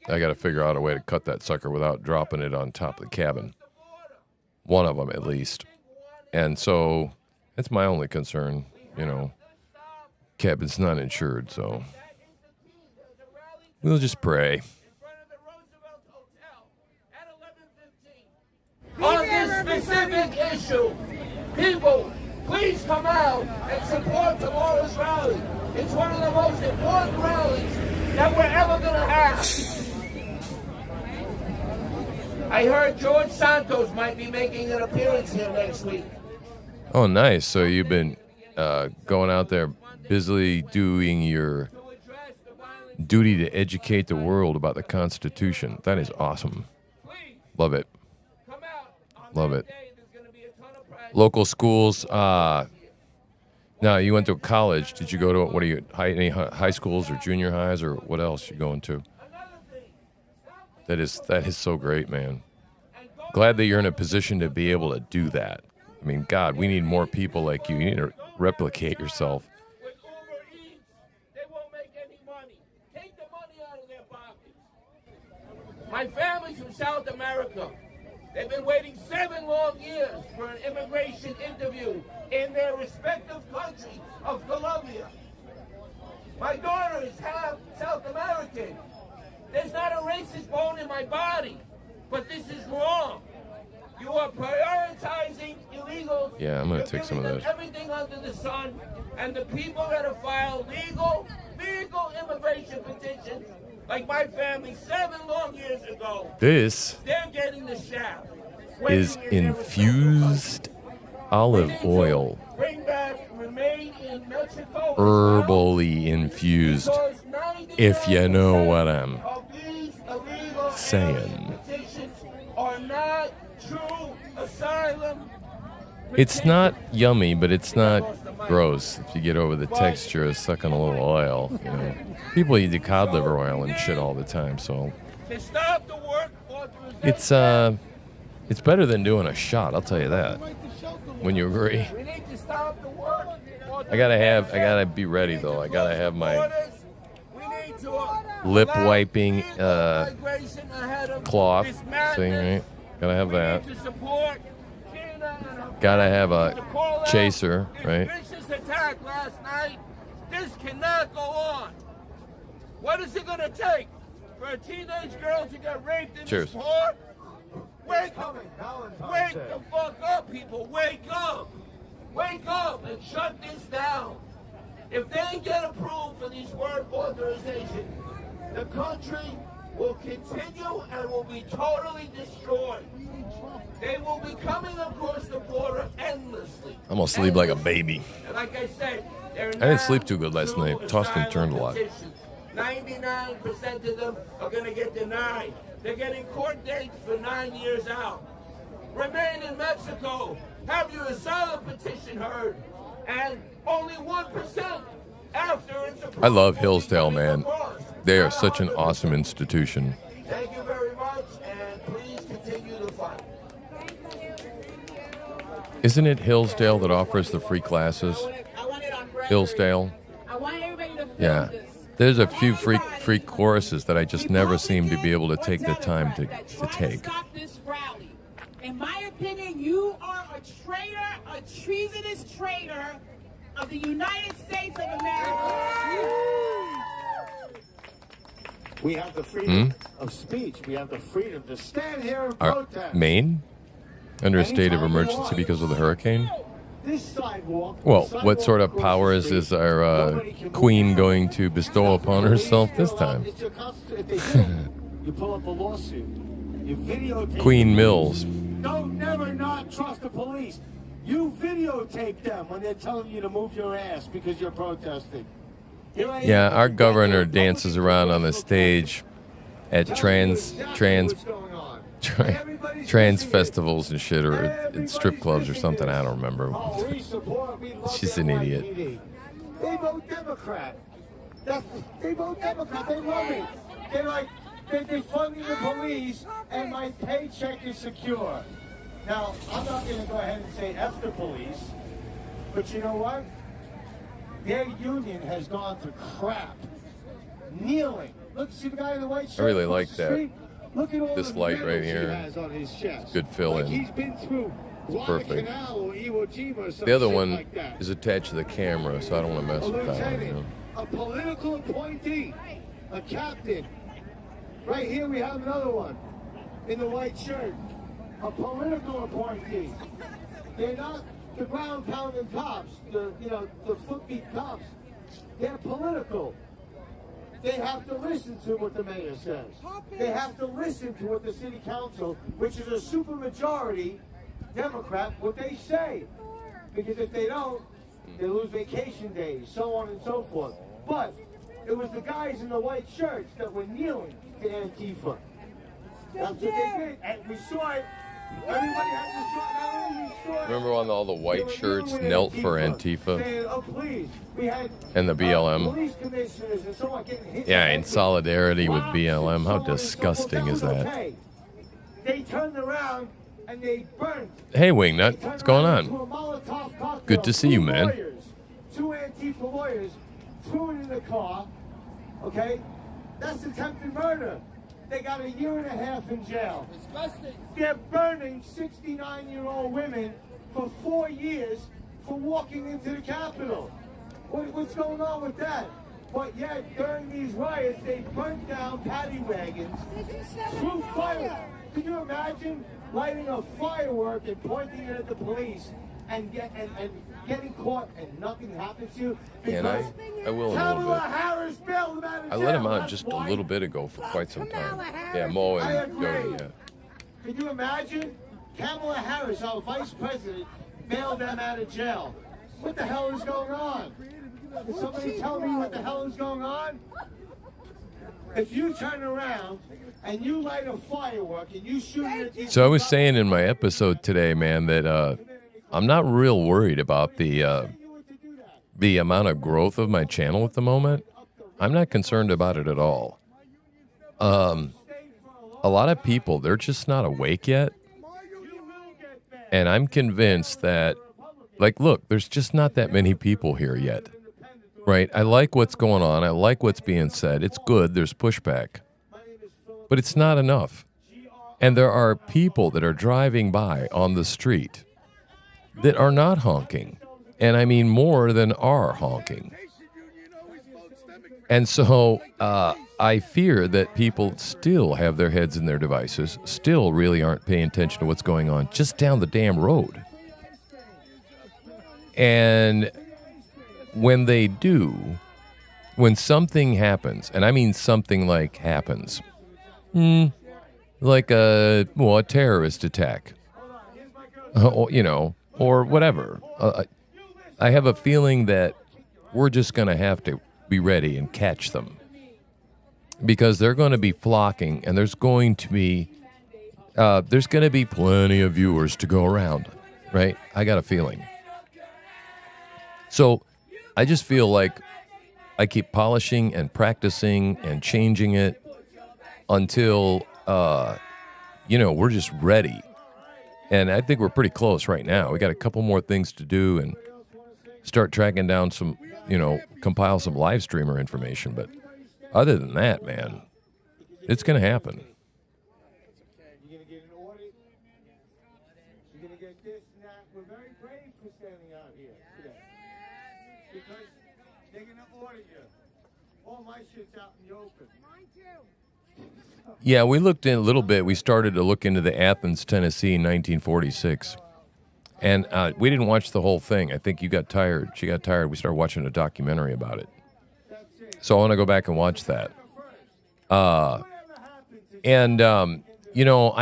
I got to figure out a way to cut that sucker without dropping it on top of the cabin. One of them, at least. And so that's my only concern, you know. Cabin's not insured, so we'll just pray. On this specific issue, people, please come out and support tomorrow's rally. It's one of the most important rallies that we're ever going to have. I heard George Santos might be making an appearance here next week. Oh, nice. So you've been going out there busily doing your duty to educate the world about the Constitution. That is awesome. Love it. Love it. Local schools. Now, you went to college. Did you go to, what are you, any high schools or junior highs or what else you going to? That is so great, man. Glad that you're in a position to be able to do that. I mean, God, we need more people like you. You need to replicate yourself. They won't make any money. Take the money out of their pockets. My family's from South America. They've been waiting 7 long years for an immigration interview in their respective country of Colombia. My daughter is half South American. There's not a racist bone in my body, but this is wrong. You are prioritizing illegals. Yeah, I'm going to take some of this. Everything under the sun, and the people that have filed legal immigration petitions, like my family 7 long years ago, This they're getting the shaft. is infused olive oil. Bring back remain in Mexico. Herbally infused, if you know what I'm saying. Petitions are not true asylum. It's not yummy, but it's not gross if you get over the texture of sucking a little oil. You know, people eat the cod liver oil and shit all the time, so To stop the work authorization. it's better than doing a shot. I'll tell you that. When you agree, We need to stop the work. I gotta be ready though. I gotta have my We need to lip allow wiping migration ahead of cloth this thing, madness. right? Gotta have We that. need to support China and her Gotta have a to call out chaser, this right? vicious attack last night. This cannot go on. What is it going to take for a teenage girl to get raped in Cheers. this park? Wake the fuck up, people. Wake up. Wake up and shut this down. If they get approved for these work authorizations, the country will continue and will be totally destroyed. They will be coming across the border endlessly. I'm gonna sleep like a baby. And like I said, I didn't sleep too good last night. Tossed and turned a lot. 99% of them are going to get denied. They're getting court dates for 9 years out. Remain in Mexico. Have your asylum petition heard. And only 1% after it's approved. I love Hillsdale, man. They are such an awesome institution. Thank you very much, and please continue the fight. Isn't it Hillsdale that offers the free classes? Hillsdale? I want everybody to feel Yeah. this. There's a few free courses that I just never seem to be able to take the time to take. Stop this rally. In my opinion, you are a traitor, a treasonous traitor of the United States of America. We have the freedom of speech. We have the freedom to stand here and protest. Maine? Under a state of emergency because of the hurricane? This sidewalk. Well, what sort of powers is our queen going to bestow upon herself this time? It's your if they do, you pull up a lawsuit. You videotape. Queen Mills. Don't never not trust the police. You videotape them when they're telling you to move your ass because you're protesting. Yeah, our governor dances around on the stage at trans festivals and shit, or at strip clubs or something. I don't remember. She's an idiot. They vote Democrat. They vote Democrat. They love it. They're like, they're funding the police, and my paycheck is secure. Now, I'm not going to go ahead and say F the police, but you know what? Their union has gone to crap. Kneeling. Look, see the guy in the white shirt? I really like that. Look at all This the light right medals he here. has on his chest. Good fill Like in. he's been through Perfect. Guadalcanal or Iwo Jima or some The other shit one like that. is attached to the camera, so I don't want to mess A with that one. You lieutenant, know? a political appointee, a captain. Right here we have another one in the white shirt, a political appointee. They're not the ground pounding cops, the foot beat cops. They're political. They have to listen to what the mayor says. They have to listen to what the city council, which is a supermajority Democrat, what they say. Because if they don't, they lose vacation days, so on and so forth. But it was the guys in the white shirts that were kneeling to Antifa. That's what they did. And we saw it. Everybody had to saw it. Remember when all the white shirts knelt for Antifa Saying, oh, please. We had, and the BLM? police commissioners and so on getting hit Yeah, the in head solidarity with rocks BLM. and How so on and so forth. disgusting is was that? okay. They turned around and they burned. Hey, Wingnut, They what's turned going around into on? a Molotov cocktail. Good to see you, man. Two Antifa lawyers threw it in the car. Okay? That's attempted murder. They got 1.5 years in jail. Disgusting. They're burning 69-year-old women for 4 years for walking into the Capitol. What's going on with that? But yet, during these riots, they burnt down paddy wagons, threw fire. Can you imagine lighting a firework and pointing it at the police and getting caught and nothing happens to you? And I will in a little Kamala bit. Harris bailed them out of I let him jail. out That's just why. a little bit ago for quite some time. Yeah, Mo I and agree. Jody, yeah. Can you imagine? Kamala Harris, our vice president, bailed them out of jail. What the hell is going on? Can somebody tell me what the hell is going on? if you turn around and you light a firework and you shoot it at these So I was saying in my episode today, man, that I'm not real worried about the amount of growth of my channel at the moment. I'm not concerned about it at all. A lot of people, they're just not awake yet. And I'm convinced that, like, look, there's just not that many people here yet. Right? I like what's going on. I like what's being said. It's good. There's pushback. But it's not enough. And there are people that are driving by on the street that are not honking. And I mean more than are honking. And so I fear that people still have their heads in their devices, still really aren't paying attention to what's going on just down the damn road. And when they do, when something happens, and I mean something like happens, like a terrorist attack, or whatever, I have a feeling that we're just going to have to be ready and catch them, because they're going to be flocking, and there's going to be plenty of viewers to go around, right? I got a feeling. So I just feel like I keep polishing and practicing and changing it until, we're just ready. And I think we're pretty close right now. We got a couple more things to do and start tracking down some, compile some live streamer information. But other than that, man, it's going to happen. You're going to get an audit. You're going to get this and that. We're very brave for standing out here today. Because they're going to audit you. All my shit's out in the open. Mine too. Yeah, we looked in a little bit. We started to look into the Athens, Tennessee, 1946. And we didn't watch the whole thing. I think you got tired. She got tired. We started watching a documentary about it. So I want to go back and watch that. I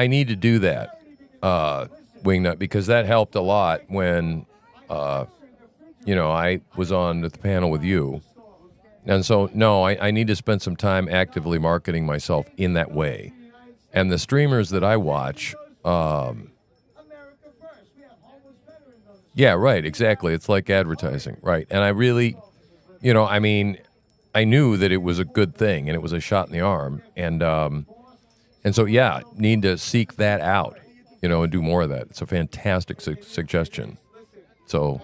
need to do that, Wingnut, because that helped a lot when, I was on the panel with you. And so, no, I need to spend some time actively marketing myself in that way. And the streamers that I watch, yeah, right, exactly. It's like advertising, right. And I really, I knew that it was a good thing and it was a shot in the arm. And so, yeah, need to seek that out, and do more of that. It's a fantastic suggestion. So...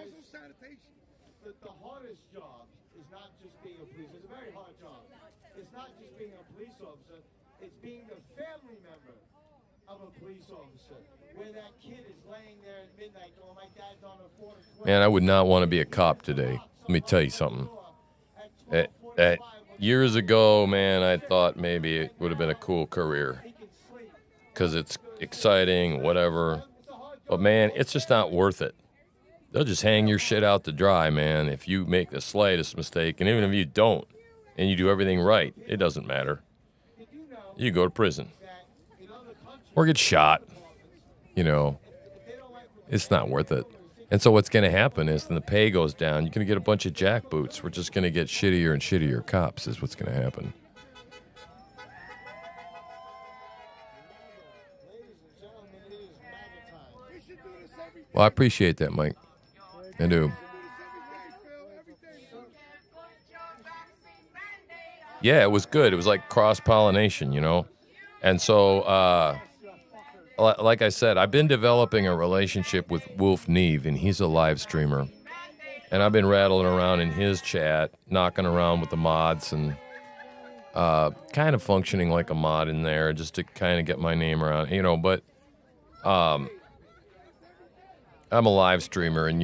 The hardest job is not just being a police. It's a very hard job. It's not just being a police officer. It's being the family member of a police officer. Where that kid is laying there at midnight going, my dad's on a 4 to 12. Man, I would not want to be a cop today. Let me tell you something. Years ago, man, I thought maybe it would have been a cool career because it's exciting, whatever. But, man, it's just not worth it. They'll just hang your shit out to dry, man, if you make the slightest mistake. And even if you don't and you do everything right, it doesn't matter. You go to prison or get shot. It's not worth it. And so what's going to happen is when the pay goes down, you're going to get a bunch of jackboots. We're just going to get shittier and shittier cops is what's going to happen. Well, I appreciate that, Mike. I do. Yeah, it was good. It was like cross-pollination, And so, like I said, I've been developing a relationship with Wolf Neve, and he's a live streamer. And I've been rattling around in his chat, knocking around with the mods, and kind of functioning like a mod in there just to kind of get my name around, But I'm a live streamer, and,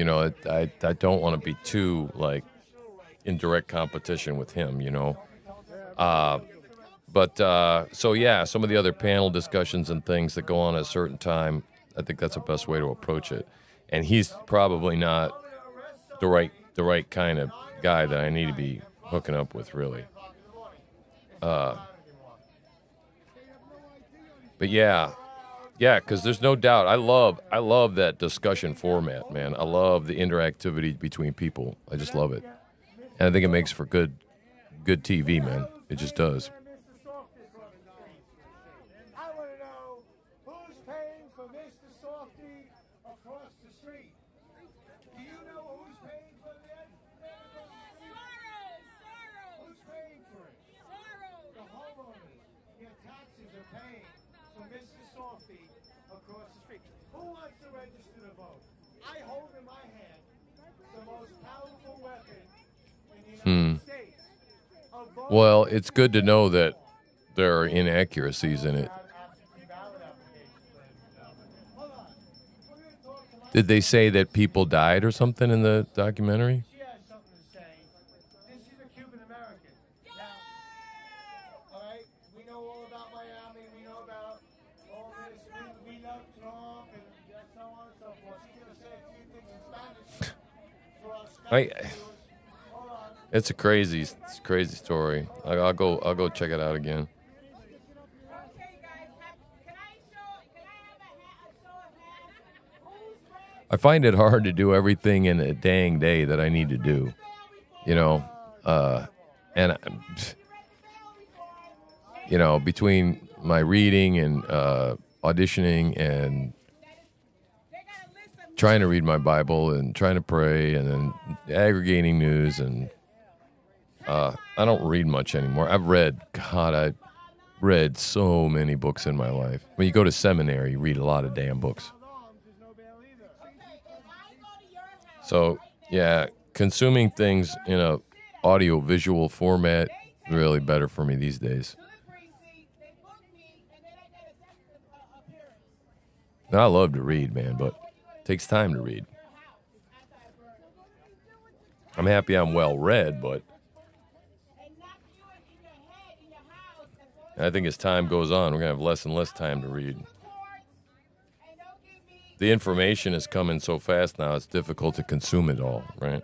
I don't want to be too, in direct competition with him, So, yeah, some of the other panel discussions and things that go on at a certain time, I think that's the best way to approach it. And he's probably not the right kind of guy that I need to be hooking up with, really. But, yeah, because there's no doubt. I love that discussion format, man. I love the interactivity between people. I just love it. And I think it makes for good TV, man. It just does. the most powerful weapon in the United States. Of voting Well, it's good to know that there are inaccuracies in it. absentee ballot applications, ladies and gentlemen. Hold on. We're going to talk to my Did they say that people died or something in the documentary? She has something to say. This is a Cuban American. Now, all right, we know all about Miami. We know about all this. We love Trump and so on and so forth. She's gonna say a few things in Spanish for our Spanish viewers. Hold on. It's a crazy story. I'll go check it out again. Okay, guys, can I have a show of hands? Who's ready? I find it hard to do everything in a dang day that I need to do. You know, and you know, between my reading and auditioning and trying to read my Bible and trying to pray and then aggregating news and I don't read much anymore. I read so many books in my life. When you go to seminary, you read a lot of damn books. So, yeah, consuming things in a audio visual format really better for me these days. Now, I love to read, man, but it takes time to read. I'm happy I'm well read, but I think as time goes on, we're going to have less and less time to read. The information is coming so fast now, it's difficult to consume it all, right?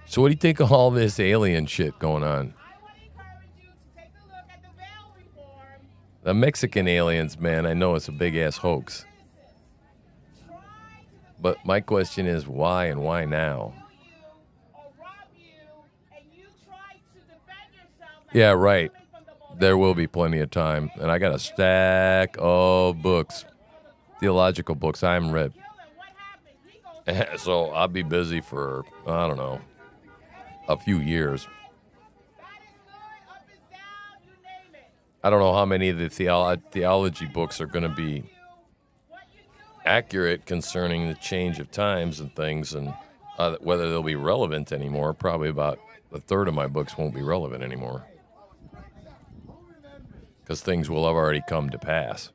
So what do you think of all this alien shit going on? The Mexican aliens, man, I know it's a big-ass hoax. But my question is, why and why now? Yeah, right. There will be plenty of time. And I got a stack of books, theological books I haven't read. So I'll be busy for, I don't know, a few years. I don't know how many of the theology books are going to be accurate concerning the change of times and things and whether they'll be relevant anymore. Probably about a third of my books won't be relevant anymore because things will have already come to pass.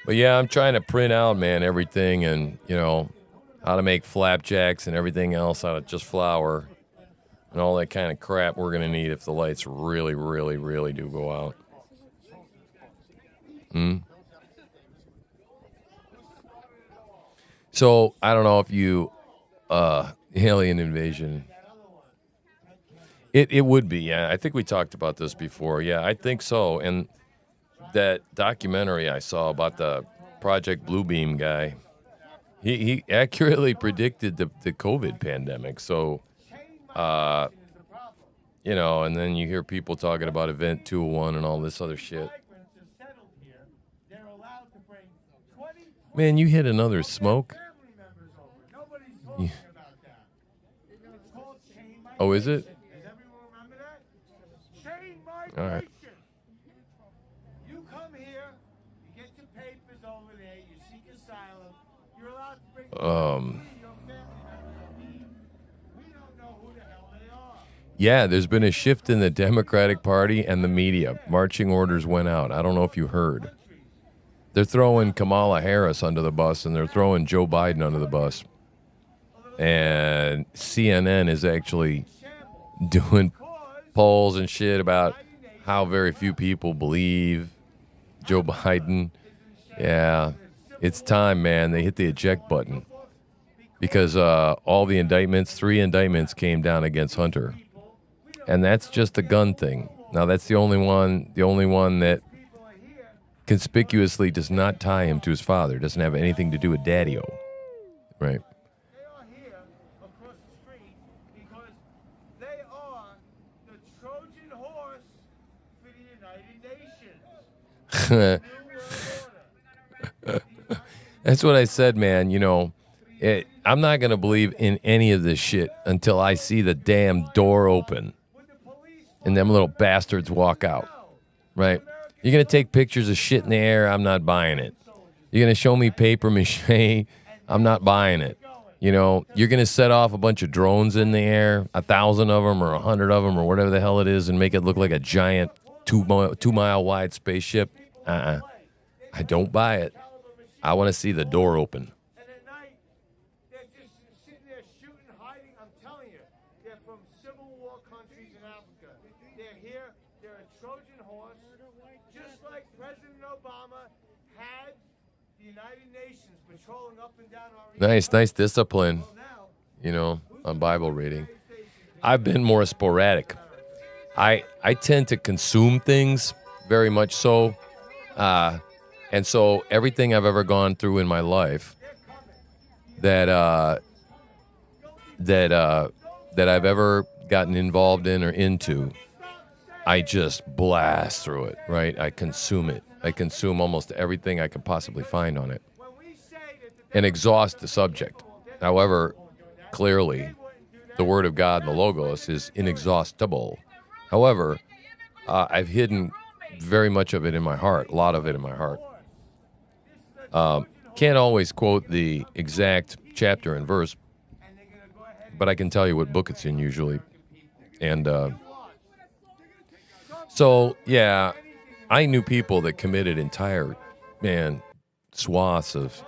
But yeah, I'm trying to print out, man, everything and, you know, how to make flapjacks and everything else out of just flour and all that kind of crap we're going to need if the lights really, really, really do go out. So, I don't know if you, alien invasion. It would be, yeah. I think we talked about this before. Yeah, I think so. And that documentary I saw about the Project Bluebeam guy, he accurately predicted the COVID pandemic. So, you know, and then you hear people talking about Event 201 and all this other shit. Man, you hit another smoke? Yeah. Oh, is it? All right. You come here, you get your papers over there, you seek asylum, you're allowed to bring your family members. We don't know who the hell they are. Yeah, there's been a shift in the Democratic Party and the media. Marching orders went out. I don't know if you heard. They're throwing Kamala Harris under the bus, and they're throwing Joe Biden under the bus. And CNN is actually doing polls and shit about how very few people believe Joe Biden. Yeah, it's time, man. They hit the eject button. Because all the indictments, 3 indictments came down against Hunter. And that's just the gun thing. Now, that's the only one that conspicuously does not tie him to his father. Doesn't have anything to do with Daddy-O. Right. They are here across the street because they are the Trojan horse for the United Nations. That's what I said, man. You know, I'm not going to believe in any of this shit until I see the damn door open and them little bastards walk out, right? You're going to take pictures of shit in the air. I'm not buying it. You're going to show me paper mache. I'm not buying it. You know, you're going to set off a bunch of drones in the air, 1,000 of them or 100 of them or whatever the hell it is, and make it look like a giant 2-mile wide spaceship. I don't buy it. I want to see the door open. And at night, they're just sitting there shooting, hiding. I'm telling you, they're from Civil War countries in Africa. They're here. They're a Trojan horse. Just like President Obama had the United Nations patrolling up and down our Nice discipline, you know, on Bible reading. I've been more sporadic. I tend to consume things very much so. And so everything I've ever gone through in my life that I've ever gotten involved in or into, I just blast through it, right? I consume it. I consume almost everything I could possibly find on it and exhaust the subject. However, clearly, the Word of God, the Logos, is inexhaustible. However, I've hidden very much of it in my heart, a lot of it in my heart. Can't always quote the exact chapter and verse, but I can tell you what book it's in usually. And so, yeah, I knew people that committed entire, swaths of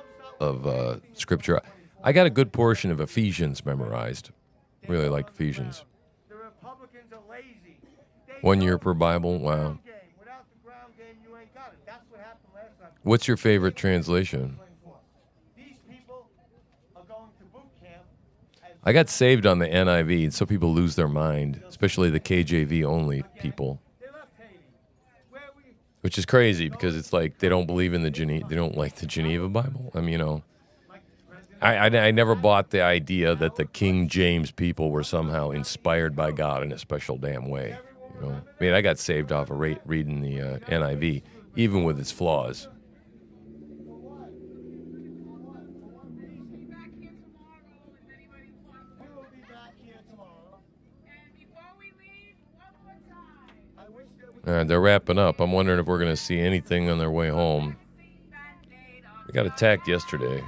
Scripture. I got a good portion of Ephesians memorized. Really like Ephesians. 1 year per Bible, wow. What's your favorite translation? I got saved on the NIV, so people lose their mind, especially the KJV only people. Which is crazy because it's like they don't believe in they don't like the Geneva Bible. I mean, you know, I never bought the idea that the King James people were somehow inspired by God in a special damn way. You know, I mean, I got saved off of reading the NIV, even with its flaws. They're wrapping up. I'm wondering if we're going to see anything on their way home. We got attacked yesterday.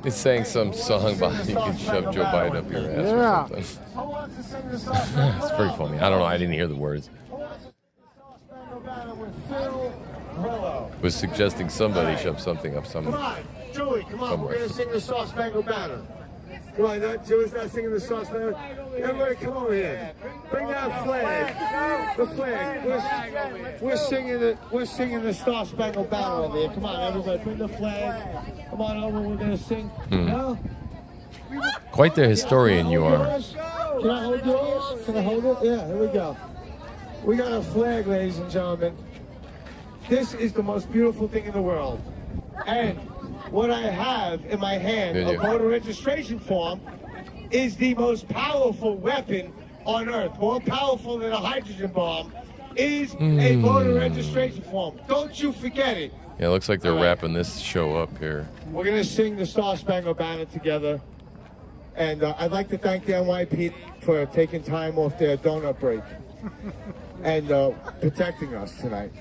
It's saying some song about you can shove Joe Biden up your ass or something. It's very funny. I don't know. I didn't hear the words. Was suggesting somebody shove something up some. Come on, Julie, come on. Somewhere. We're going to sing the Star Spangled Banner. Come on, Julie's not singing the Star Spangled Banner. Everybody come over here. Bring that flag. The flag. We're singing the Star Spangled Banner over here. Come on, everybody. Bring the flag. Come on over. We're going to sing. No? Quite the historian you are. Can I hold yours? Can I hold it? Yeah, here we go. We got a flag, ladies and gentlemen. This is the most beautiful thing in the world. And what I have in my hand, a voter registration form, is the most powerful weapon on earth. More powerful than a hydrogen bomb is a voter registration form. Don't you forget it. Yeah, it looks like they're wrapping this show up here. We're going to sing the Star Spangled Banner together. And I'd like to thank the NYPD for taking time off their donut break and protecting us tonight.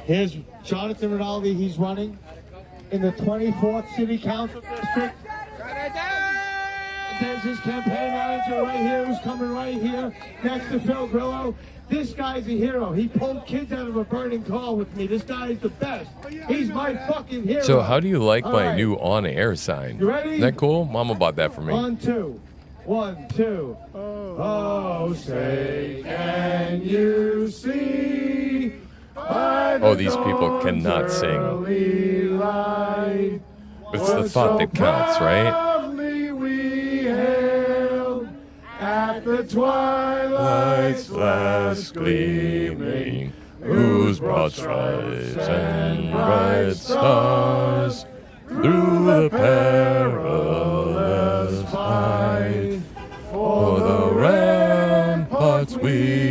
Here's Jonathan Rinaldi. He's running in the 24th City Council District. There's his campaign manager right here, who's coming right here, next to Phil Grillo. This guy's a hero. He pulled kids out of a burning car with me. This guy is the best. He's my fucking hero. So how do you like my new on-air sign? You ready? Isn't that cool? Mama bought that for me. 1, 2. 1, 2. Oh, say, can you see? Oh, these people cannot sing. It's the thought that counts, right? At the twilight's last gleaming, whose broad stripes and bright stars through the perilous fight for the ramparts we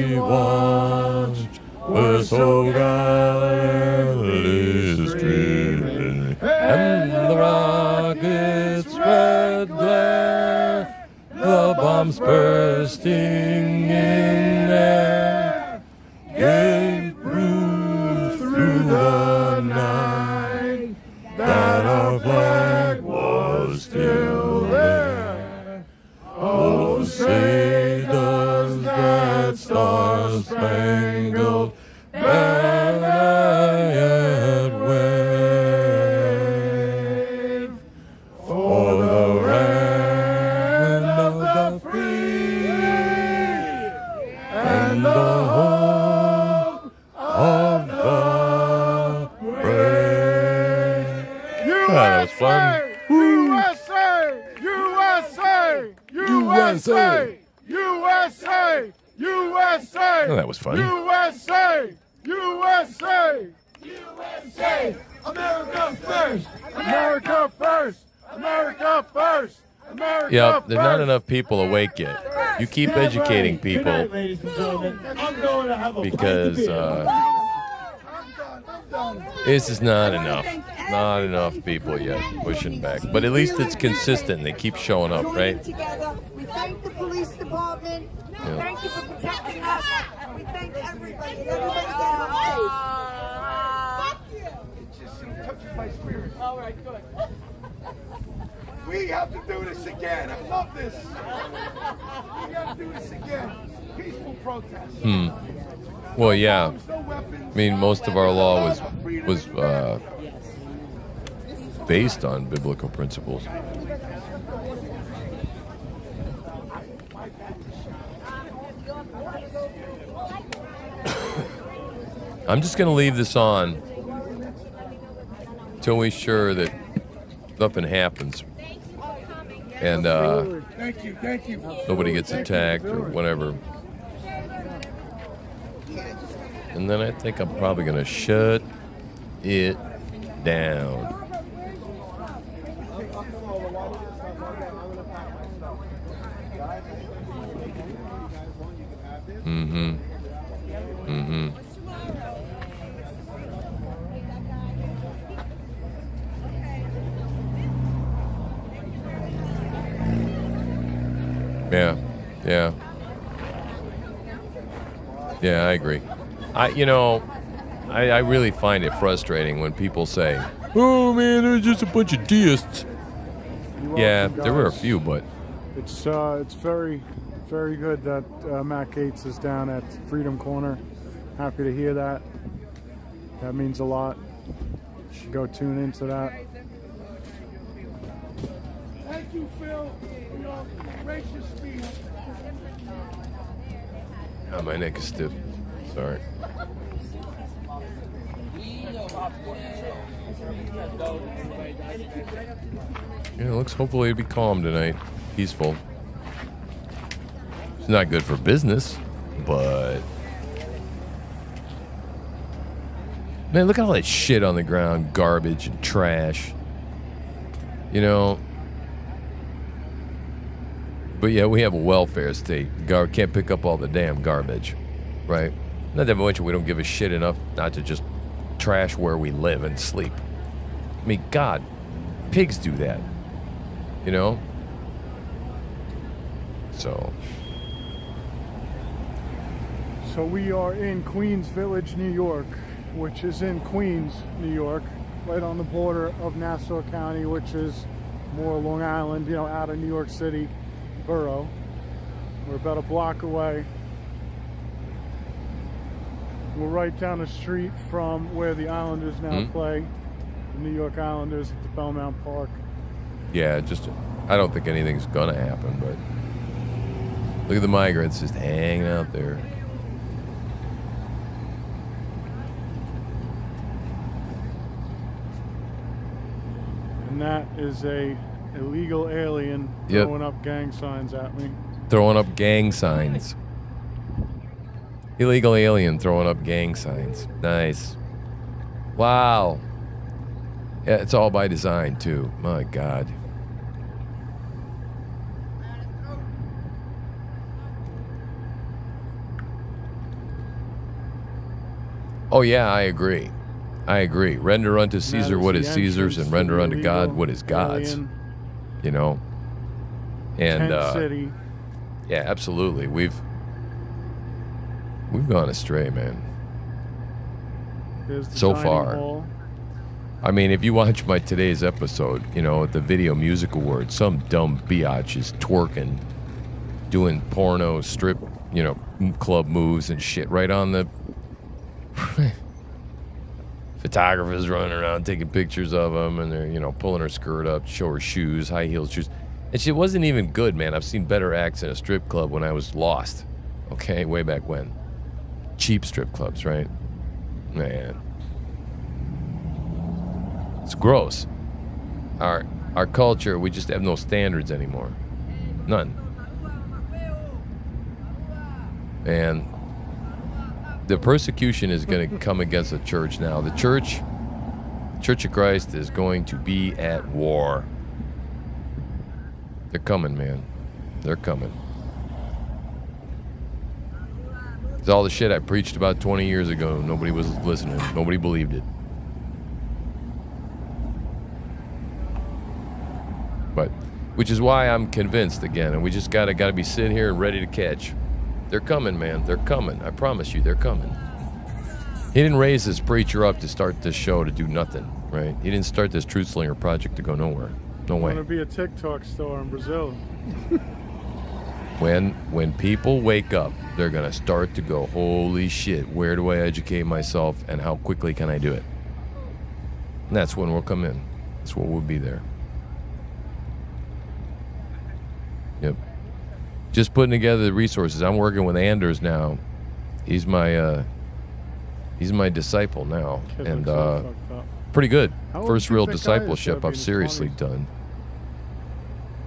that was fun. USA! USA! USA! USA! USA! Oh, that was fun. USA! USA! USA! America first! America first! America first! America Yep, there's not first! enough people awake yet. You keep educating Good night, people ladies and gentlemen. I'm going to have a because this is not enough. Not enough people yet pushing back. But at least it's consistent. They keep showing up, right? Together. We thank the police department. Yeah. Thank you for protecting us. We thank everybody. Everybody get home safe. It just touches my spirit. All right, good. We have to do this again. I love this. We got to do this again. Peaceful protest. Well, yeah. No weapons. I mean, most of our law was based on biblical principles. I'm just going to leave this on until we're sure that nothing happens and Thank you. nobody gets attacked or whatever. And then I think I'm probably going to shut it down. Yeah, I agree. I really find it frustrating when people say, "Oh man, there's just a bunch of deists." Yeah, there were a few, but It's very, very good that Matt Gates is down at Freedom Corner. Happy to hear that. That means a lot. You should go tune into that. Thank you, Phil, for your gracious speech. oh, my neck is stiff. Sorry. Yeah, it looks hopefully it'll be calm tonight. Peaceful. It's not good for business, but man, look at all that shit on the ground, garbage and trash. But yeah, we have a welfare state. Can't pick up all the damn garbage, right? Not that much. We don't give a shit enough not to just trash where we live and sleep. I mean, God, pigs do that, So we are in Queens Village, New York, which is in Queens, New York, right on the border of Nassau County, which is more Long Island, out of New York City borough. We're about a block away. We're right down the street from where the Islanders now play, the New York Islanders at the Belmont Park. yeah, I don't think anything's gonna happen, but look at the migrants just hanging out there. And that is a illegal alien Yep. throwing up gang signs at me. Throwing up gang signs. Illegal alien throwing up gang signs. Nice. Wow. Yeah, it's all by design, too. My God. Oh, yeah, I agree. Render unto Caesar what is Caesar's and render unto God what is God's. And Tent City. yeah, absolutely. We've gone astray, man. There's the So dining far. hall. I mean, if you watch my today's episode, at the Video Music Awards, some dumb biatch is twerking, doing porno strip, club moves and shit right on the photographers running around taking pictures of them, and they're pulling her skirt up, show her shoes, high heel shoes, and she wasn't even good, man. I've seen better acts in a strip club when I was lost, okay, way back when. Cheap strip clubs, right? Man, it's gross. our culture, we just have no standards anymore. None. And the persecution is going to come against the church now. The Church of Christ is going to be at war. They're coming, man. They're coming. It's all the shit I preached about 20 years ago. Nobody was listening. Nobody believed it. But, which is why I'm convinced again, and we just gotta be sitting here and ready to catch. They're coming, man. They're coming. I promise you, they're coming. He didn't raise this preacher up to start this show to do nothing, right? He didn't start this Truth Slinger project to go nowhere. No way. It's going to be a TikTok store in Brazil. When people wake up, they're going to start to go, holy shit, where do I educate myself and how quickly can I do it? And that's when we'll come in. That's when we'll be there. Yep. Just putting together the resources. I'm working with Anders now. He's my disciple now, and pretty good. First real discipleship I've seriously done.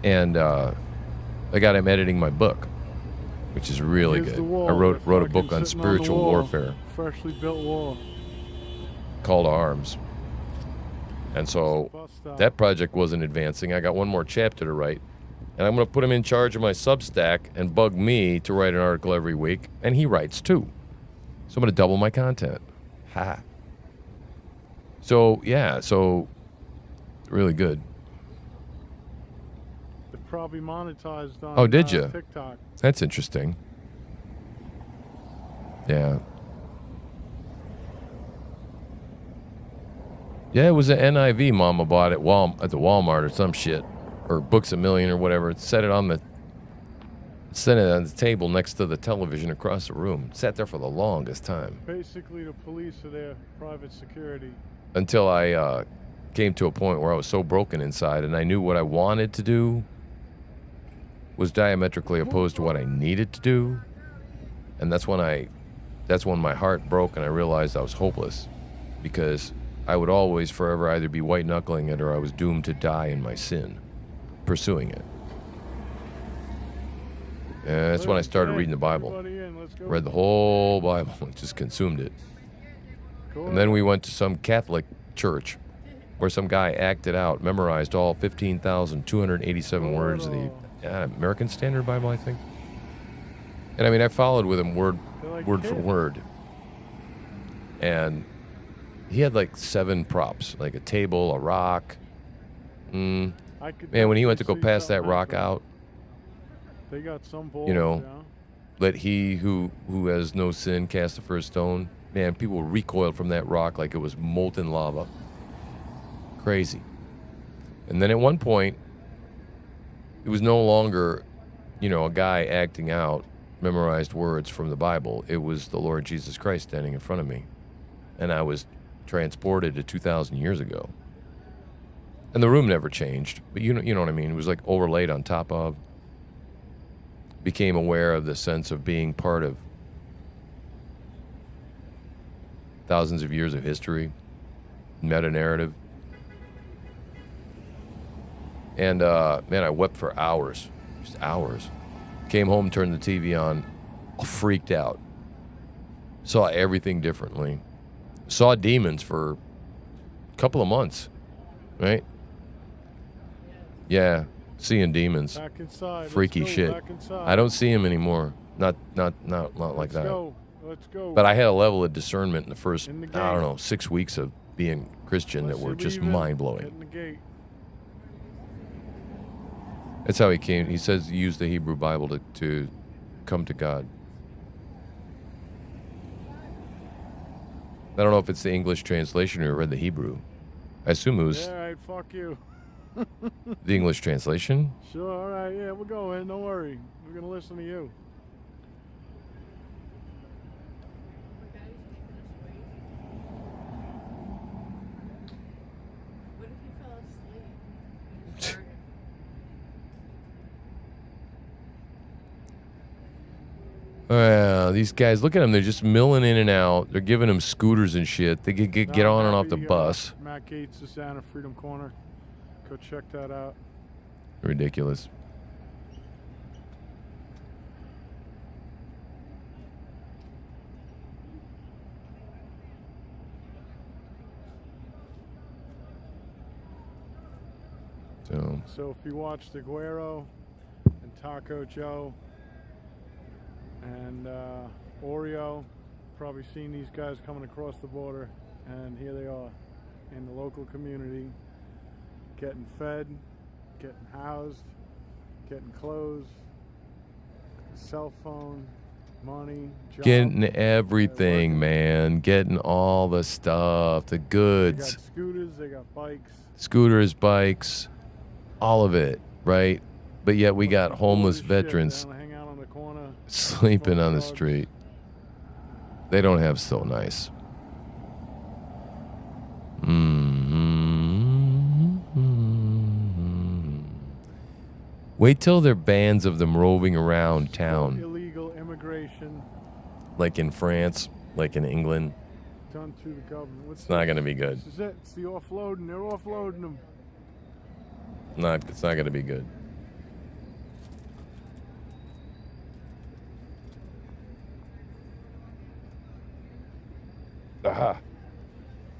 And I got him editing my book, which is really good. I wrote a book on spiritual warfare. Freshly built wall. Call to Arms. And so that project wasn't advancing. I got one more chapter to write. And I'm going to put him in charge of my Substack and bug me to write an article every week. And he writes too. So I'm going to double my content. Ha. So, yeah. So, really good. They probably monetized on oh, did you? TikTok. That's interesting. Yeah. Yeah, it was an NIV Mama bought at the Walmart or some shit. Or Books A Million or whatever. Set it on the table next to the television across the room. Sat there for the longest time. Basically, the police are their private security. Until I came to a point where I was so broken inside and I knew what I wanted to do was diametrically opposed to what I needed to do. And that's when my heart broke and I realized I was hopeless. Because I would always forever either be white-knuckling it or I was doomed to die in my sin. Pursuing it. And that's when I started reading the Bible. Read the whole Bible and just consumed it. And then we went to some Catholic church where some guy acted out, memorized all 15,287 words of the American Standard Bible, I think. And I mean, I followed with him word for word. And he had like 7 props, like a table, a rock. Man, when he went to go pass that rock out, they got some balls, let he who has no sin cast the first stone. Man, people recoiled from that rock like it was molten lava. Crazy. And then at one point, it was no longer, a guy acting out memorized words from the Bible. It was the Lord Jesus Christ standing in front of me. And I was transported to 2,000 years ago. And the room never changed, but you know what I mean? It was like overlaid on top of. Became aware of the sense of being part of thousands of years of history, meta-narrative. And, man, I wept for hours, just hours. Came home, turned the TV on, freaked out. Saw everything differently. Saw demons for a couple of months, right? Yeah, seeing demons. Back inside. Freaky shit. I don't see them anymore. Not like that. Let's go. But I had a level of discernment in the first, 6 weeks of being Christian that were just mind-blowing. That's how he came. He says he used the Hebrew Bible to come to God. I don't know if it's the English translation or read the Hebrew. I assume it was... Yeah, all right, fuck you. The English translation? Sure, all right, yeah, we'll go in, don't worry. We're going to listen to you. What if you fell asleep? Well, these guys, look at them. They're just milling in and out. They're giving them scooters and shit. They get on and off the bus. Matt Gates is down at Freedom Corner. Go check that out. Ridiculous. So if you watched Aguero and Taco Joe and Oreo, probably seen these guys coming across the border, and here they are in the local community, getting fed, getting housed, getting clothes, cell phone, money, job. Getting everything, man. Getting all the stuff, the They goods. got scooters, they got bikes. Scooters, bikes, all of it, right? But yet we got homeless veterans They wanna hang out on the corner, sleeping on the dogs. street. They don't have so nice. Wait till there are bands of them roving around town, Illegal immigration like in France, like in England. done through the government. It's not going to be good. This is it. It's the offloading. They're offloading them. It's not going to be good. Aha.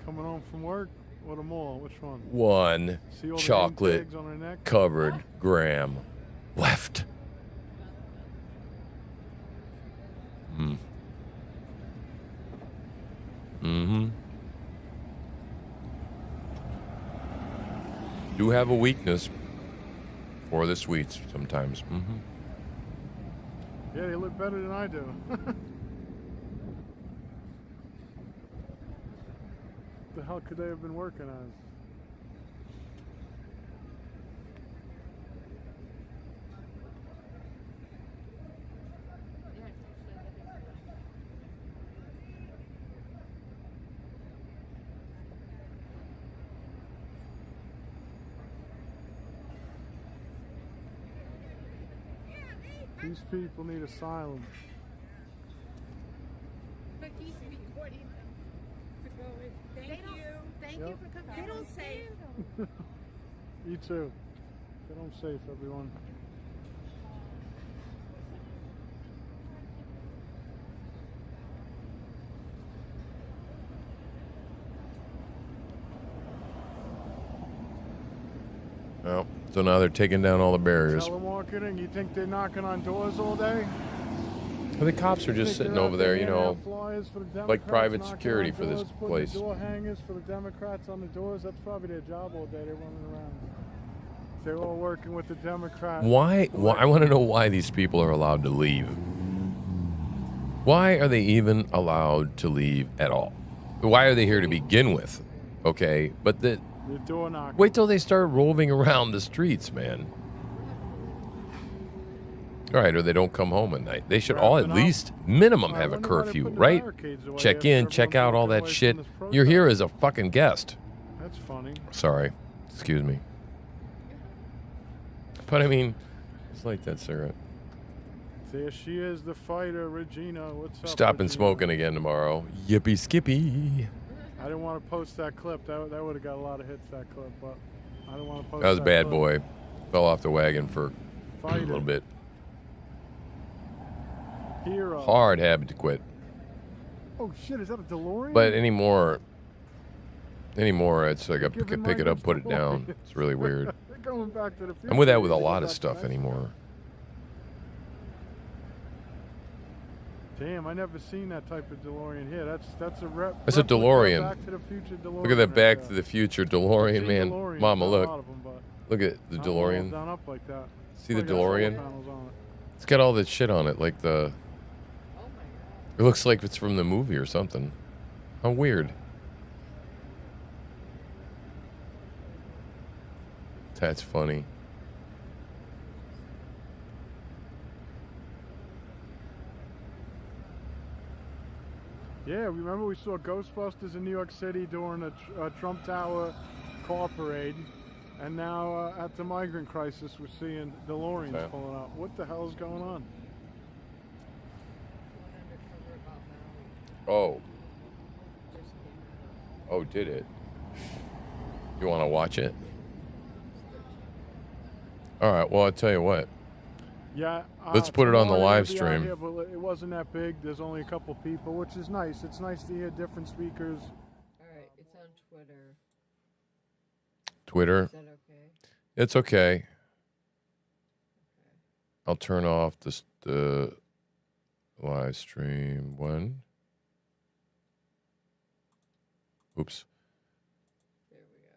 Coming home from work or the mall? Which one? One See all the chocolate name tags on their neck? covered gram left. Do have a weakness for the sweets sometimes. Yeah, they look better than I do. The hell could they have been working on? These people need asylum. But he's recording them to go in. Thank you. Thank you for coming. They don't say. You too. Get home safe, everyone. Well, so now they're taking down all the barriers. Telemarketing, you think they're knocking on doors all day? Well, the cops are just sitting over there, you know, like private knocking security on for this doors, putting place. the door hangers for the Democrats on the doors. That's probably their job all day. They're running around. They're all working with the Democrats. Why? I want to know why these people are allowed to leave. Why are they even allowed to leave at all? Why are they here to begin with? Okay, but The door knocking. wait till they start roving around the streets, man. All right, or they don't come home at night. They should all at least minimum have a curfew, right? Check in, check out, all that shit. You're here as a fucking guest. That's funny. Sorry, excuse me. But I mean, it's like that cigarette. There she is, the fighter, Regina. What's up? Stopping Regina? smoking again tomorrow. Yippee skippy. I didn't want to post that clip. That would have got a lot of hits, that clip. But I didn't want to post That was a bad clip. boy. Fell off the wagon for a Fighter. little bit. Hero. Hard habit to quit. Oh shit! Is that a DeLorean? But anymore, it's like I Giving can pick it up, put it down. DeLoreans. It's really weird. They're going back to the future. I'm with that with a They lot go of back to stuff Mexico. anymore. Damn, I never seen that type of DeLorean here. That's a rep. That's a replica DeLorean. Back to the Future DeLorean. Look at that right Back there. to the Future DeLorean, Seen man. DeLoreans, Mama, not a look. lot of them, but Look at the not all DeLorean. done up like that. See the Probably got solar DeLorean? panels on it. It's got all that shit on it, like the... It looks like it's from the movie or something. How weird. That's funny. Yeah, remember we saw Ghostbusters in New York City during a Trump Tower car parade, and now at the migrant crisis we're seeing DeLoreans Yeah. pulling out. What the hell is going on? Oh. Oh, did it? You want to watch it? All right. Well, I tell you what. Yeah. Let's put it on the tomorrow they're live gonna be out stream. here, but it wasn't that big. There's only a couple people, which is nice. It's nice to hear different speakers. All right, it's on Twitter. Twitter. Is that okay? It's okay. I'll turn off the live stream one. Oops. There we go.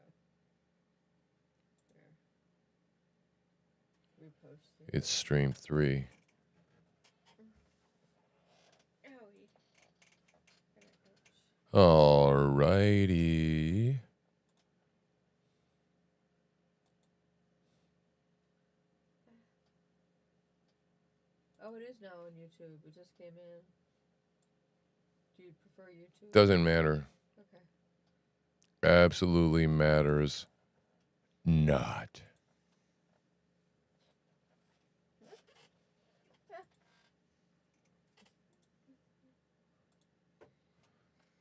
There. Reposting. It's stream 3. All righty. Oh, it is now on YouTube. It just came in. Do you prefer YouTube? Doesn't matter. Okay. Absolutely matters not.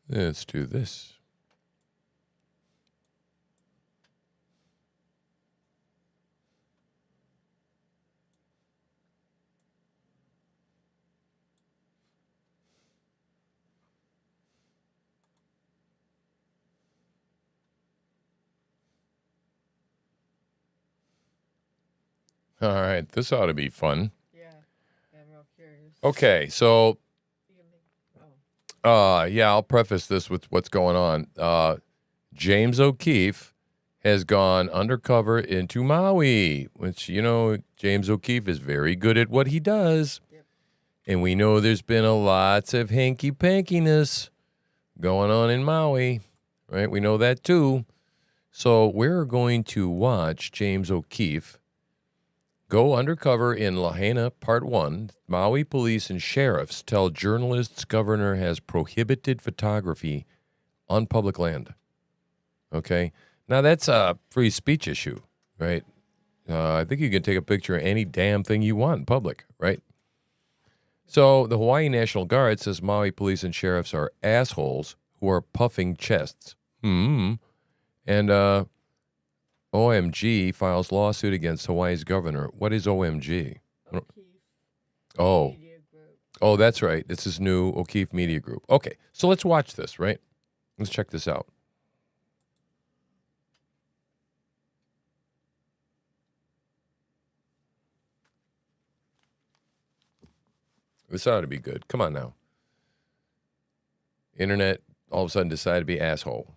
Let's do this. All right, this ought to be fun. Yeah, I'm real curious. Okay, so yeah, I'll preface this with what's going on. James O'Keefe has gone undercover into Maui, which, you know, James O'Keefe is very good at what he does. Yep. And we know there's been a lots of hanky-pankiness going on in Maui, right? We know that too. So we're going to watch James O'Keefe go undercover in Lahaina, Part 1. Maui police and sheriffs tell journalists governor has prohibited photography on public land. Okay? Now, that's a free speech issue, right? I think you can take a picture of any damn thing you want in public, right? So the Hawaii National Guard says Maui police and sheriffs are assholes who are puffing chests. And OMG files lawsuit against Hawaii's governor. What is OMG? Oh. Oh, that's right. This is new O'Keefe Media Group. Okay, so let's watch this, right? Let's check this out. This ought to be good. Come on now. Internet all of a sudden decided to be asshole.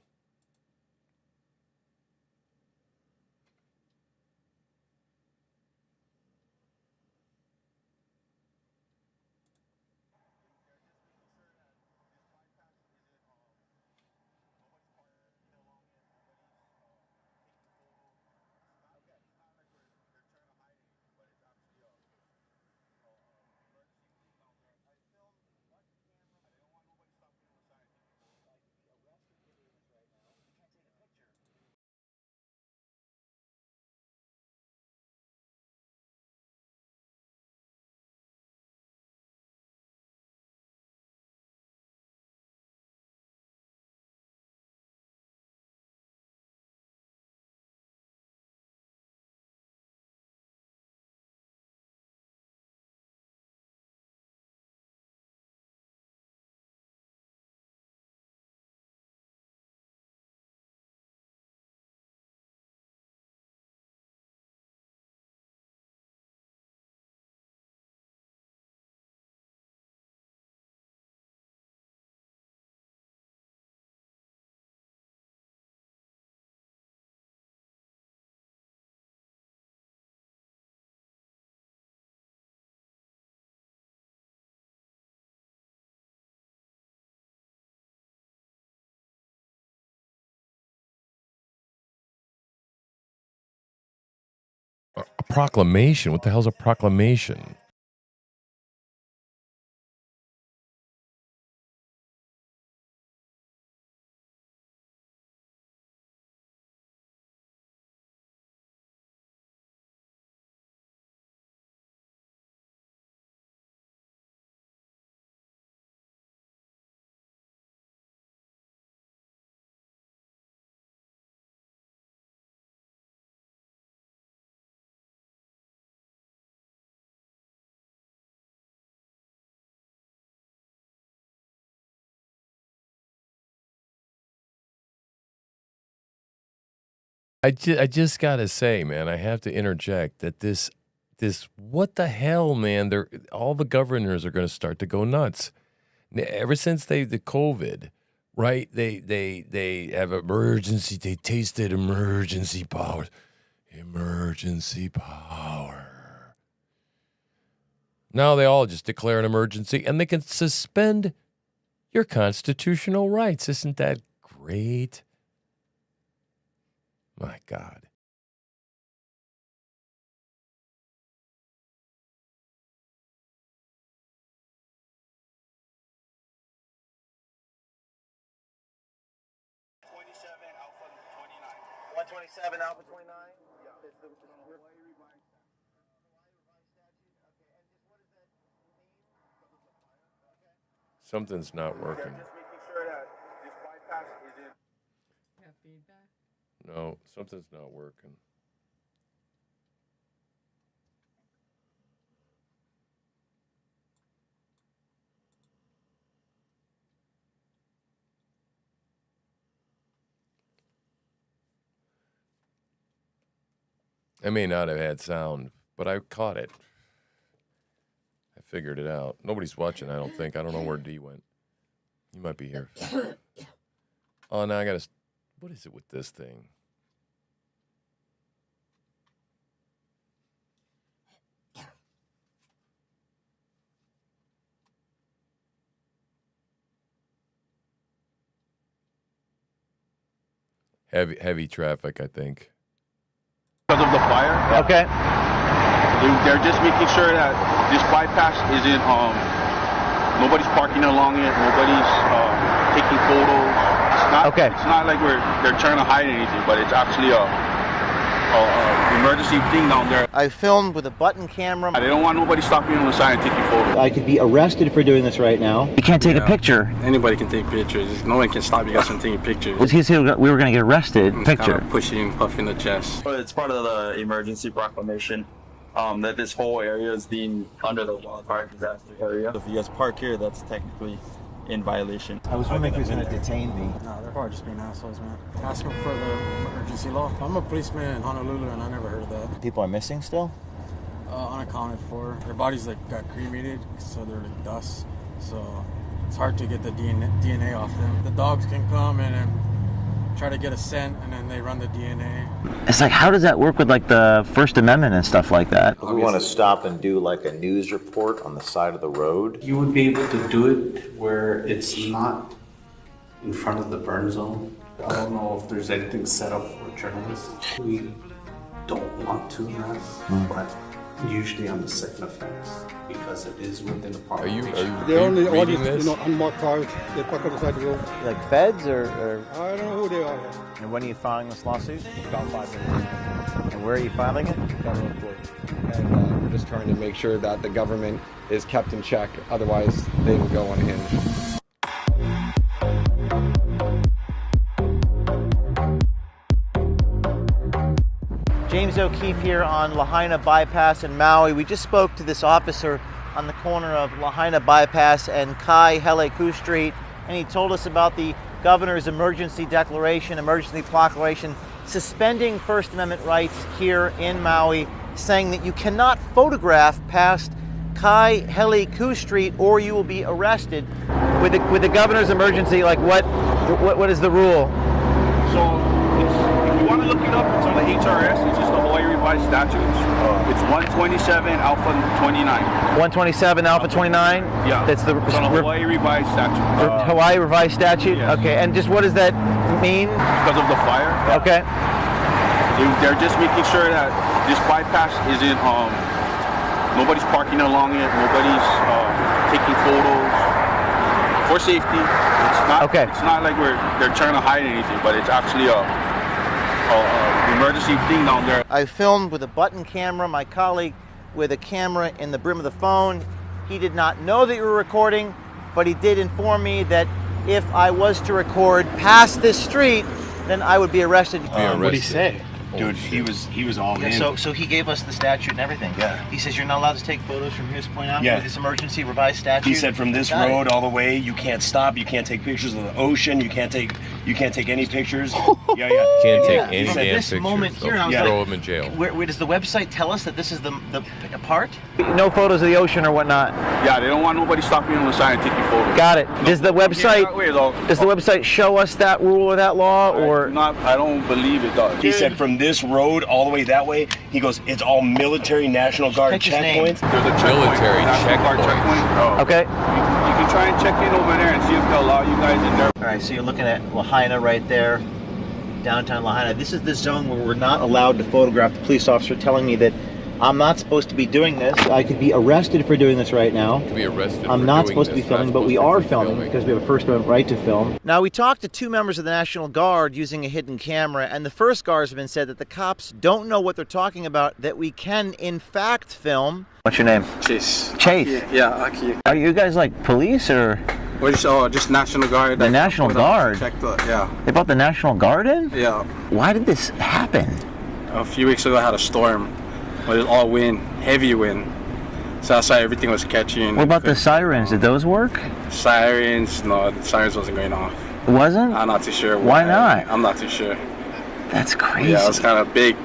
A proclamation? What the hell's a proclamation? I just gotta say, man, I have to interject that this what the hell, man? All the governors are going to start to go nuts. Ever since the COVID, right? They have emergency. They tasted emergency powers. Emergency power. Now they all just declare an emergency, and they can suspend your constitutional rights. Isn't that great? My God. Alpha 29? Yeah. Something's not working. Just making sure that this bypass is in. Have feedback? No, something's not working. I may not have had sound, but I caught it. I figured it out. Nobody's watching, I don't think. I don't know where D went. You might be here. Oh, now I got to... What is it with this thing? Heavy traffic, I think. Because of the fire. Okay. They're just making sure that this bypass isn't, nobody's parking along it, nobody's taking photos. It's not like they're trying to hide anything, but it's actually a emergency thing down there. I filmed with a button camera. They don't want nobody stopping on the side and taking photos. I could be arrested for doing this right now. You can't take a picture. Anybody can take pictures. No one can stop you guys from taking pictures. He said we were going to get arrested. Picture. Kind of pushing, puffing the chest. It's part of the emergency proclamation that this whole area is deemed under the wildfire disaster area. If you guys park here, that's technically in violation. I was wondering if he was going to detain me. No, they're probably just being assholes, man. Asking for the emergency law. I'm a policeman in Honolulu, and I never heard of that. People are missing still? Unaccounted for. Their bodies got cremated, so they're dust. So it's hard to get the DNA off them. The dogs can come and try to get a scent, and then they run the DNA. It's like, how does that work with the First Amendment and stuff like that? If we want to stop and do a news report on the side of the road, you would be able to do it where it's not in front of the burn zone. I don't know if there's anything set up for journalists. We don't want to arrest, but usually on the second offense, because it is within the park. Are you They're only reading this? unmarked cars. They park on the side of the road. Like feds or? I don't know who they are. And when are you filing this lawsuit? About 5 minutes. And where are you filing it? Government court. And we're just trying to make sure that the government is kept in check. Otherwise, they will go unhinged. James O'Keefe here on Lahaina Bypass in Maui. We just spoke to this officer on the corner of Lahaina Bypass and Kai Heleku Street, and he told us about the governor's emergency proclamation, suspending First Amendment rights here in Maui, saying that you cannot photograph past Kai Heleku Street or you will be arrested. With the governor's emergency, what is the rule? So if you want to look it up, it's on the HRS. It's just the Hawaii Revised Statutes. It's 127 Alpha 29. 127 Alpha 29? Yeah. It's on the Hawaii Revised Statute. Hawaii Revised Statute? Yes. Okay, and just what does that mean? Because of the fire. Okay. They're just making sure that this bypass isn't, nobody's parking along it, nobody's taking photos for safety. It's not like they're trying to hide anything, but it's actually a emergency thing down there. I filmed with a button camera, my colleague with a camera in the brim of the phone. He did not know that you were recording, but he did inform me that if I was to record past this street, then I would be arrested. What did he say? Dude, he was all in. So he gave us the statute and everything. Yeah. He says you're not allowed to take photos from here's point out. Yeah. With this emergency revised statute. He said from this road all the way, you can't stop. You can't take pictures of the ocean. You can't take any pictures. Yeah. Can't take any From damn this pictures. moment here, They'll I was throw like, him in jail. Where does the website tell us that this is the part? No photos of the ocean or whatnot. Yeah, they don't want nobody stopping on the side and taking photos. Got it. Does the website show us that rule or that law or? I don't believe it does. He said from this road all the way that way, he goes, it's all military National Guard checkpoints. There's a Military checkpoint. Oh. Okay. You can try and check in over there and see if they'll allow you guys in there. All right, so you're looking at Lahaina right there, downtown Lahaina. This is the zone where we're not allowed to photograph. The police officer telling me that I'm not supposed to be doing this. I could be arrested for doing this right now. Be arrested. I'm not supposed to be filming, but we are filming because we have a First Amendment right to film. Now, we talked to two members of the National Guard using a hidden camera, and the first guardsman said that the cops don't know what they're talking about, that we can, in fact, film. What's your name? Chase. Chase? Yeah, Aki. Are you guys like police or? Just National Guard. The National Guard? Yeah. They brought the National Guard in? Yeah. Why did this happen? A few weeks ago I had a storm. It was all wind, heavy wind. So that's why everything was catching. What about the sirens? Did those work? Sirens? No, the sirens wasn't going off. It wasn't? I'm not too sure. Why not? I'm not too sure. That's crazy. Yeah, it was kind of big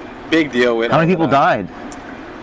deal with. How many people died?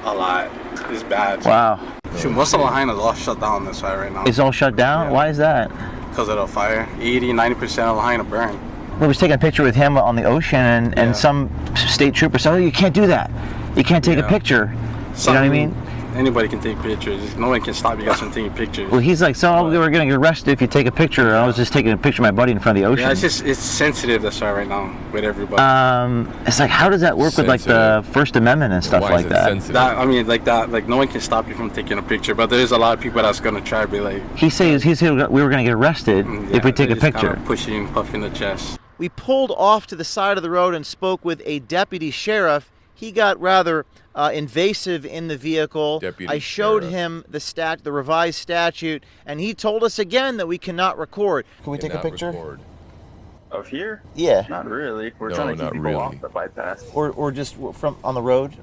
A lot. It's bad. Wow. Shoot, most of Lahaina is all shut down this way right now. It's all shut down? Yeah. Why is that? Because of the fire. 80-90% of Lahaina burned. We was taking a picture with him on the ocean, and some state trooper said, "Oh, you can't do that. You can't take a picture." You know what I mean? Anybody can take pictures. No one can stop you guys from taking pictures. Well, he's like, "So we're going to get arrested if you take a picture." I was just taking a picture of my buddy in front of the ocean. Yeah, it's sensitive that's right now with everybody. It's like, how does that work with like the First Amendment and stuff like that? Like no one can stop you from taking a picture, but there's a lot of people that's going to try to be like. He said we were going to get arrested if we take a picture. Kind of pushing, puffing the chest. We pulled off to the side of the road and spoke with a deputy sheriff. He got rather invasive in the vehicle. I showed him the revised statute, and he told us again that we cannot record. Can we take a picture? Of here? Yeah. Not really. We're trying to keep people off the bypass. Or just from on the road?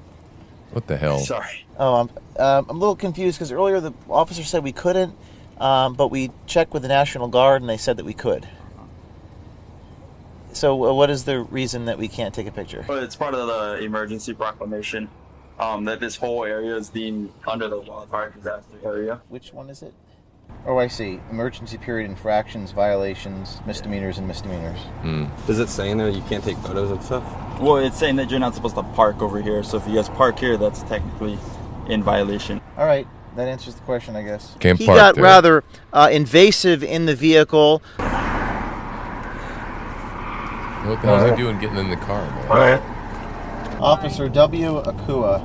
What the hell? Sorry. Oh, I'm a little confused because earlier the officer said we couldn't, but we checked with the National Guard and they said that we could. So what is the reason that we can't take a picture? Well, it's part of the emergency proclamation that this whole area is deemed under the wildfire disaster area. Which one is it? Oh, I see. Emergency period infractions, violations, misdemeanors, and misdemeanors. Does it say in there you can't take photos and stuff? Well, it's saying that you're not supposed to park over here. So if you guys park here, that's technically in violation. All right. That answers the question, I guess. Can't he park got there. rather invasive in the vehicle. What the hell is he doing getting in the car, man? Officer W. Akua.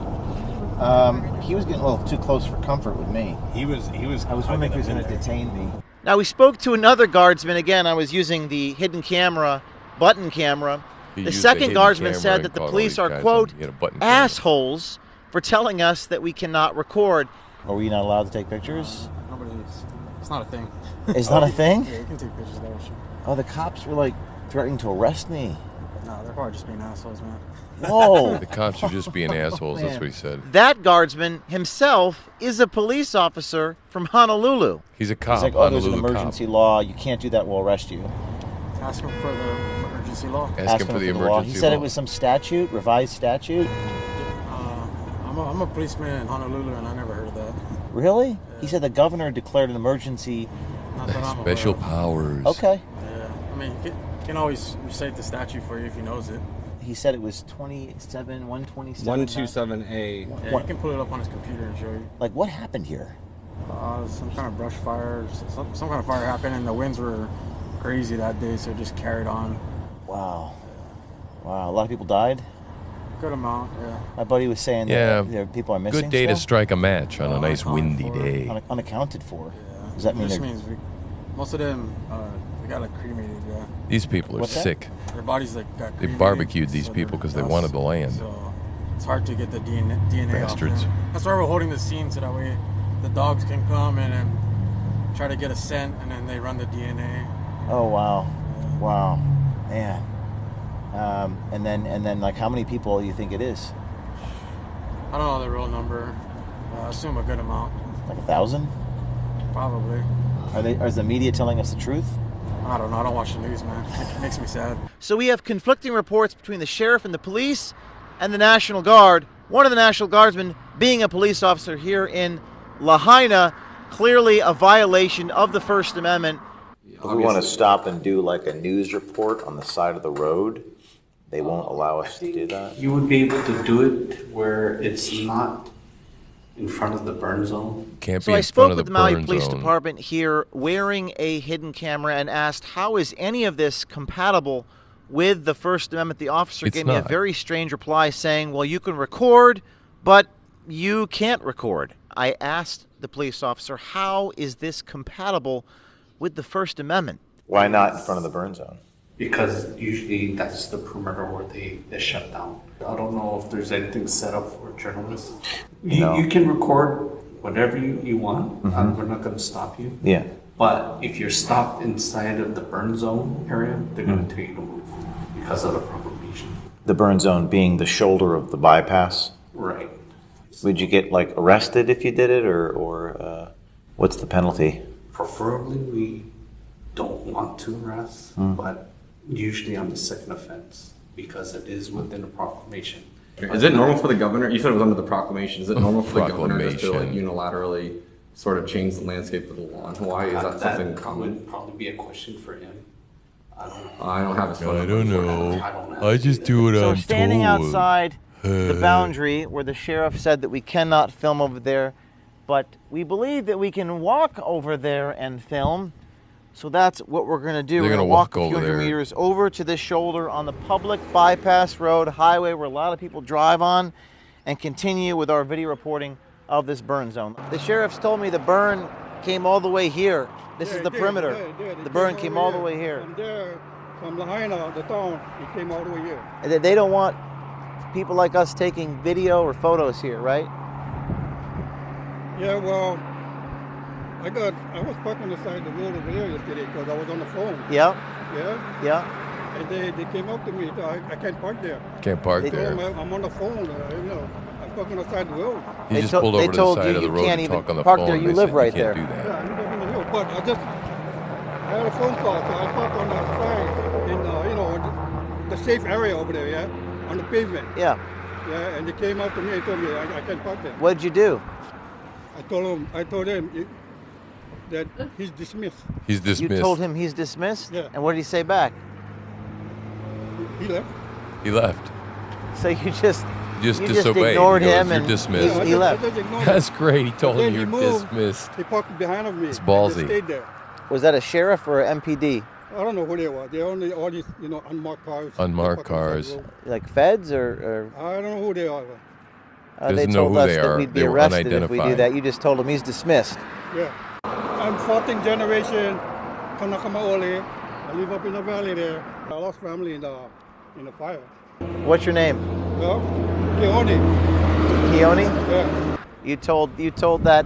He was getting a little too close for comfort with me. He was. I was wondering if he was going to detain me. Now, we spoke to another guardsman. Again, I was using the hidden camera, button camera. The second guardsman said that the police are, quote, assholes for telling us that we cannot record. Are we not allowed to take pictures? Nobody is. It's not a thing. It's not a thing? Yeah, you can take pictures of that shit. Oh, the cops were like threatening to arrest me. No, they're probably just being assholes, man. Whoa. The cops are just being assholes. That's what he said. That guardsman himself is a police officer from Honolulu. He's a cop. He's like, oh, there's an emergency law. You can't do that. We'll arrest you. Ask him for the emergency law. Ask him for the emergency law. He said it was some statute, revised statute. I'm a policeman in Honolulu, and I never heard of that. Really? Yeah. He said the governor declared an emergency. Special powers. Okay. Yeah. I mean, you can always recite the statute for you if he knows it. He said it was 127. 127A. Yeah, you can pull it up on his computer and show you. Like, what happened here? Some kind of brush fire. Some kind of fire happened, and the winds were crazy that day, so it just carried on. Wow. Wow. A lot of people died? Good amount, yeah. My buddy was saying that people are missing. Good day to strike a match on a nice windy day. Unaccounted for. Yeah. Does that mean just means most of them they got like cremated, yeah. These people are sick. Their bodies like got cremated. They barbecued these people because they wanted the land. So it's hard to get the DNA Bastards. off them. That's why we're holding the scene so that way the dogs can come and then try to get a scent and then they run the DNA. Oh, wow. Yeah. Wow. Man. And then like how many people you think it is? I don't know the real number. I assume a good amount. Like 1,000? Probably. Is the media telling us the truth? I don't know. I don't watch the news, man. It makes me sad. So we have conflicting reports between the sheriff and the police and the National Guard. One of the National Guardsmen being a police officer here in Lahaina, clearly a violation of the First Amendment. If we want to stop and do like a news report on the side of the road, they won't allow us to do that. You would be able to do it where it's not in front of the burn zone. So I spoke with the Maui Police Department here wearing a hidden camera and asked, how is any of this compatible with the First Amendment? The officer gave me a very strange reply saying, well, you can record, but you can't record. I asked the police officer, how is this compatible with the First Amendment? Why not in front of the burn zone? Because usually that's the perimeter where they shut down. I don't know if there's anything set up for journalists. You can record whatever you want. Mhm. We're not going to stop you. Yeah. But if you're stopped inside of the burn zone area, they're going to tell you to move because of the proclamation. The burn zone being the shoulder of the bypass? Right. Would you get like arrested if you did it, or what's the penalty? Preferably, we don't want to arrest, but usually on the second offense because it is within a proclamation. Is it normal for the governor? You said it was under the proclamation. Is it normal for the governor just to like unilaterally sort of change the landscape of the law in Hawaii? Is that something common? Would probably be a question for him. I don't have his phone I number. don't know. I just do what So I'm standing told. outside the boundary where the sheriff said that we cannot film over there, but we believe that we can walk over there and film. So that's what we're going to do. They're We're gonna going to walk walk a few over hundred there. meters over to this shoulder on the public bypass road highway where a lot of people drive on and continue with our video reporting of this burn zone. The sheriff's told me the burn came all the way here. This is the perimeter. The burn came all the way here. From there, from Lahaina, the town, it came all the way here. And they don't want people like us taking video or photos here, right? Yeah, well, I was parked on the side of the road over there yesterday because I was on the phone. Yeah. Yeah? Yeah. And they came up to me, I can't park there. Can't park I there. told them I'm on the phone, I'm parking on the side of the road. He just pulled over to the side of the road and talk on the phone. There. You They live said right you can't there. do that. Yeah, I'm living in the hill, but I had a phone call, so I parked on that side in, the safe area over there, yeah? On the pavement. Yeah. Yeah, and they came up to me and told me I can't park there. What did you do? I told them that he's dismissed. He's dismissed. You told him he's dismissed? Yeah. And what did he say back? He left. He left. So you just disobeyed. ignored He goes, him "You're and dismissed." he left. That's great. He told Then him he you're moved. dismissed. He parked behind of me. It's ballsy. He stayed there. Was that a sheriff or an MPD? I don't know who they were. They only all these, unmarked cars. Unmarked cars. Like feds or I don't know who they are. they Doesn't know told who us they that are. we'd be They were arrested if we do unidentified. that. You just told him he's dismissed. Yeah. I'm 14th generation Kanakamaole. I live up in the valley there. I lost family in the fire. What's your name? Well, Keone. Keone? Yeah. You told that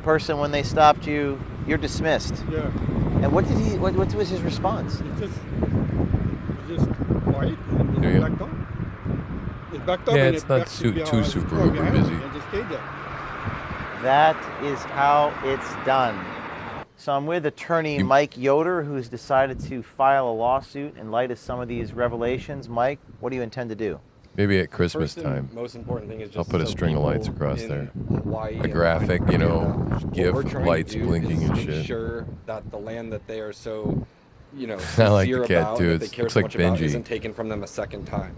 person when they stopped you, you're dismissed. Yeah. And what was his response? It's just quiet and Yeah. backed up. It's backed up Yeah, and it's it not backed too behind- super car uber behind me busy. and just stayed there. That is how it's done. So I'm with attorney Mike Yoder, who's decided to file a lawsuit in light of some of these revelations. Mike, what do you intend to do? Maybe at Christmas First and time. most important thing is just I'll put a so string of lights people across in there. Hawaii A and graphic, Hawaii what GIF we're of trying to lights do blinking is and make shit. sure that the land that they are so, I like the sincere cat about, too. that they It care looks so like much about, Benji. isn't taken from them a second time.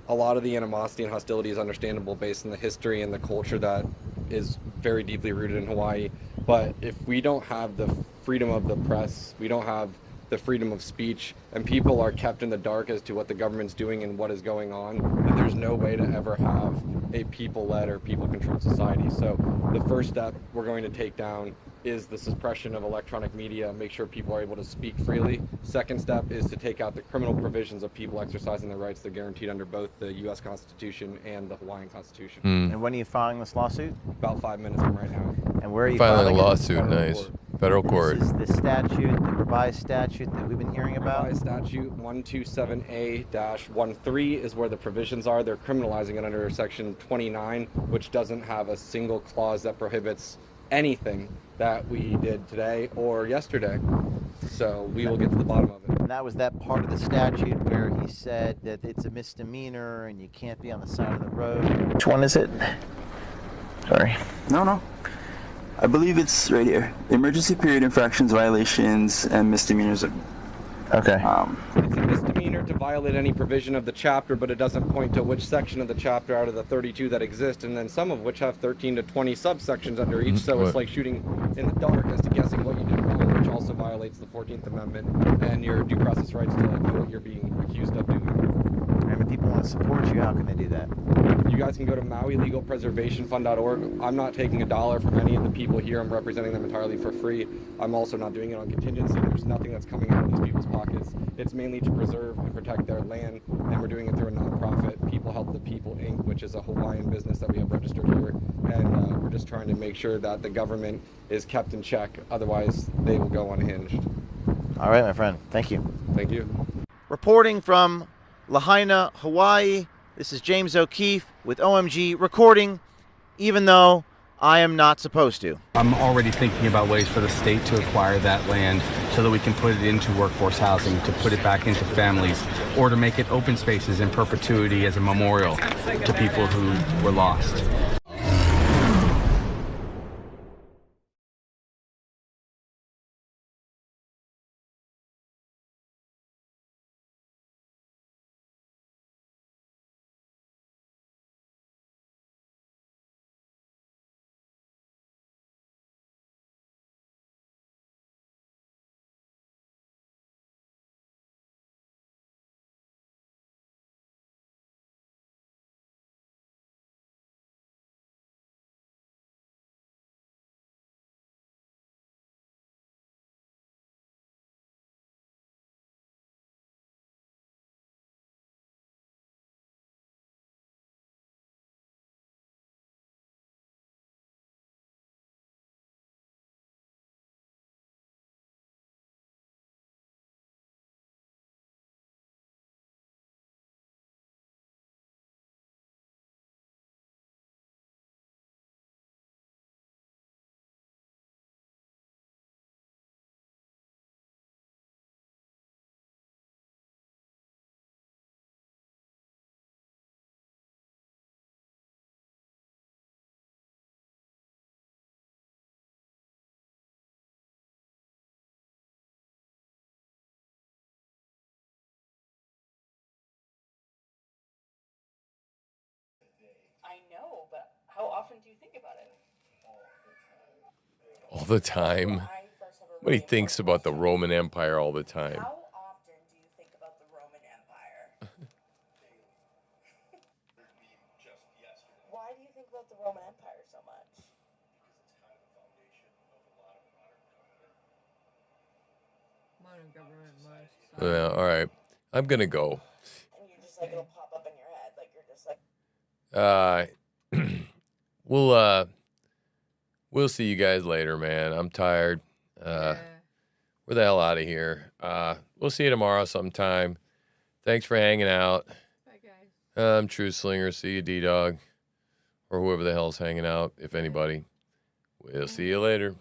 A lot of the animosity and hostility is understandable based on the history and the culture that is very deeply rooted in Hawaii. But if we don't have the freedom of the press, we don't have the freedom of speech, and people are kept in the dark as to what the government's doing and what is going on, then there's no way to ever have a people-led or people-controlled society. So the first step we're going to take down is the suppression of electronic media, make sure people are able to speak freely. Second step is to take out the criminal provisions of people exercising their rights that are guaranteed under both the U.S. Constitution and the Hawaiian Constitution. And when are you filing this lawsuit? About 5 minutes from right now. And where are you Filing a filing it? lawsuit, nice. Federal court. This is the statute, the revised statute that we've been hearing about. Revised statute 127A-13 is where the provisions are. They're criminalizing it under section 29, which doesn't have a single clause that prohibits anything that we did today or yesterday. So we will get to the bottom of it. And that was that part of the statute where he said that it's a misdemeanor and you can't be on the side of the road. Which one is it? Sorry. No. I believe it's right here. Emergency period infractions, violations, and misdemeanors. Okay. It's a misdemeanor to violate any provision of the chapter, but it doesn't point to which section of the chapter out of the 32 that exist, and then some of which have 13 to 20 subsections under each, so it's like shooting in the dark as to guessing what you did wrong, which also violates the 14th Amendment and your due process rights to know what you're being accused of doing. And if people want to support you, how can they do that? You guys can go to MauiLegalPreservationFund.org. I'm not taking $1 from any of the people here. I'm representing them entirely for free. I'm also not doing it on contingency. There's nothing that's coming out of these people's pockets. It's mainly to preserve and protect their land, and we're doing it through a nonprofit, People Help the People, Inc., which is a Hawaiian business that we have registered here. And we're just trying to make sure that the government is kept in check. Otherwise, they will go unhinged. All right, my friend. Thank you. Thank you. Reporting from Lahaina, Hawaii, this is James O'Keefe with OMG recording, even though I am not supposed to. I'm already thinking about ways for the state to acquire that land so that we can put it into workforce housing, to put it back into families, or to make it open spaces in perpetuity as a memorial to people who were lost. I know, but how often do you think about it? All the time. But he thinks about the Roman Empire all the time. How often do you think about the Roman Empire? Why do you think about the Roman Empire so much? Modern government, modern society. Yeah, all right. I'm going to go. And you're just like, it'll pop up in your head. Like, you're just like... We'll see you guys later, man. I'm tired. We're the hell out of here. We'll see you tomorrow sometime. Thanks for hanging out. Bye, guys. I'm True Slinger. See you, D-Dog. Or whoever the hell's hanging out, if anybody. We'll see you later.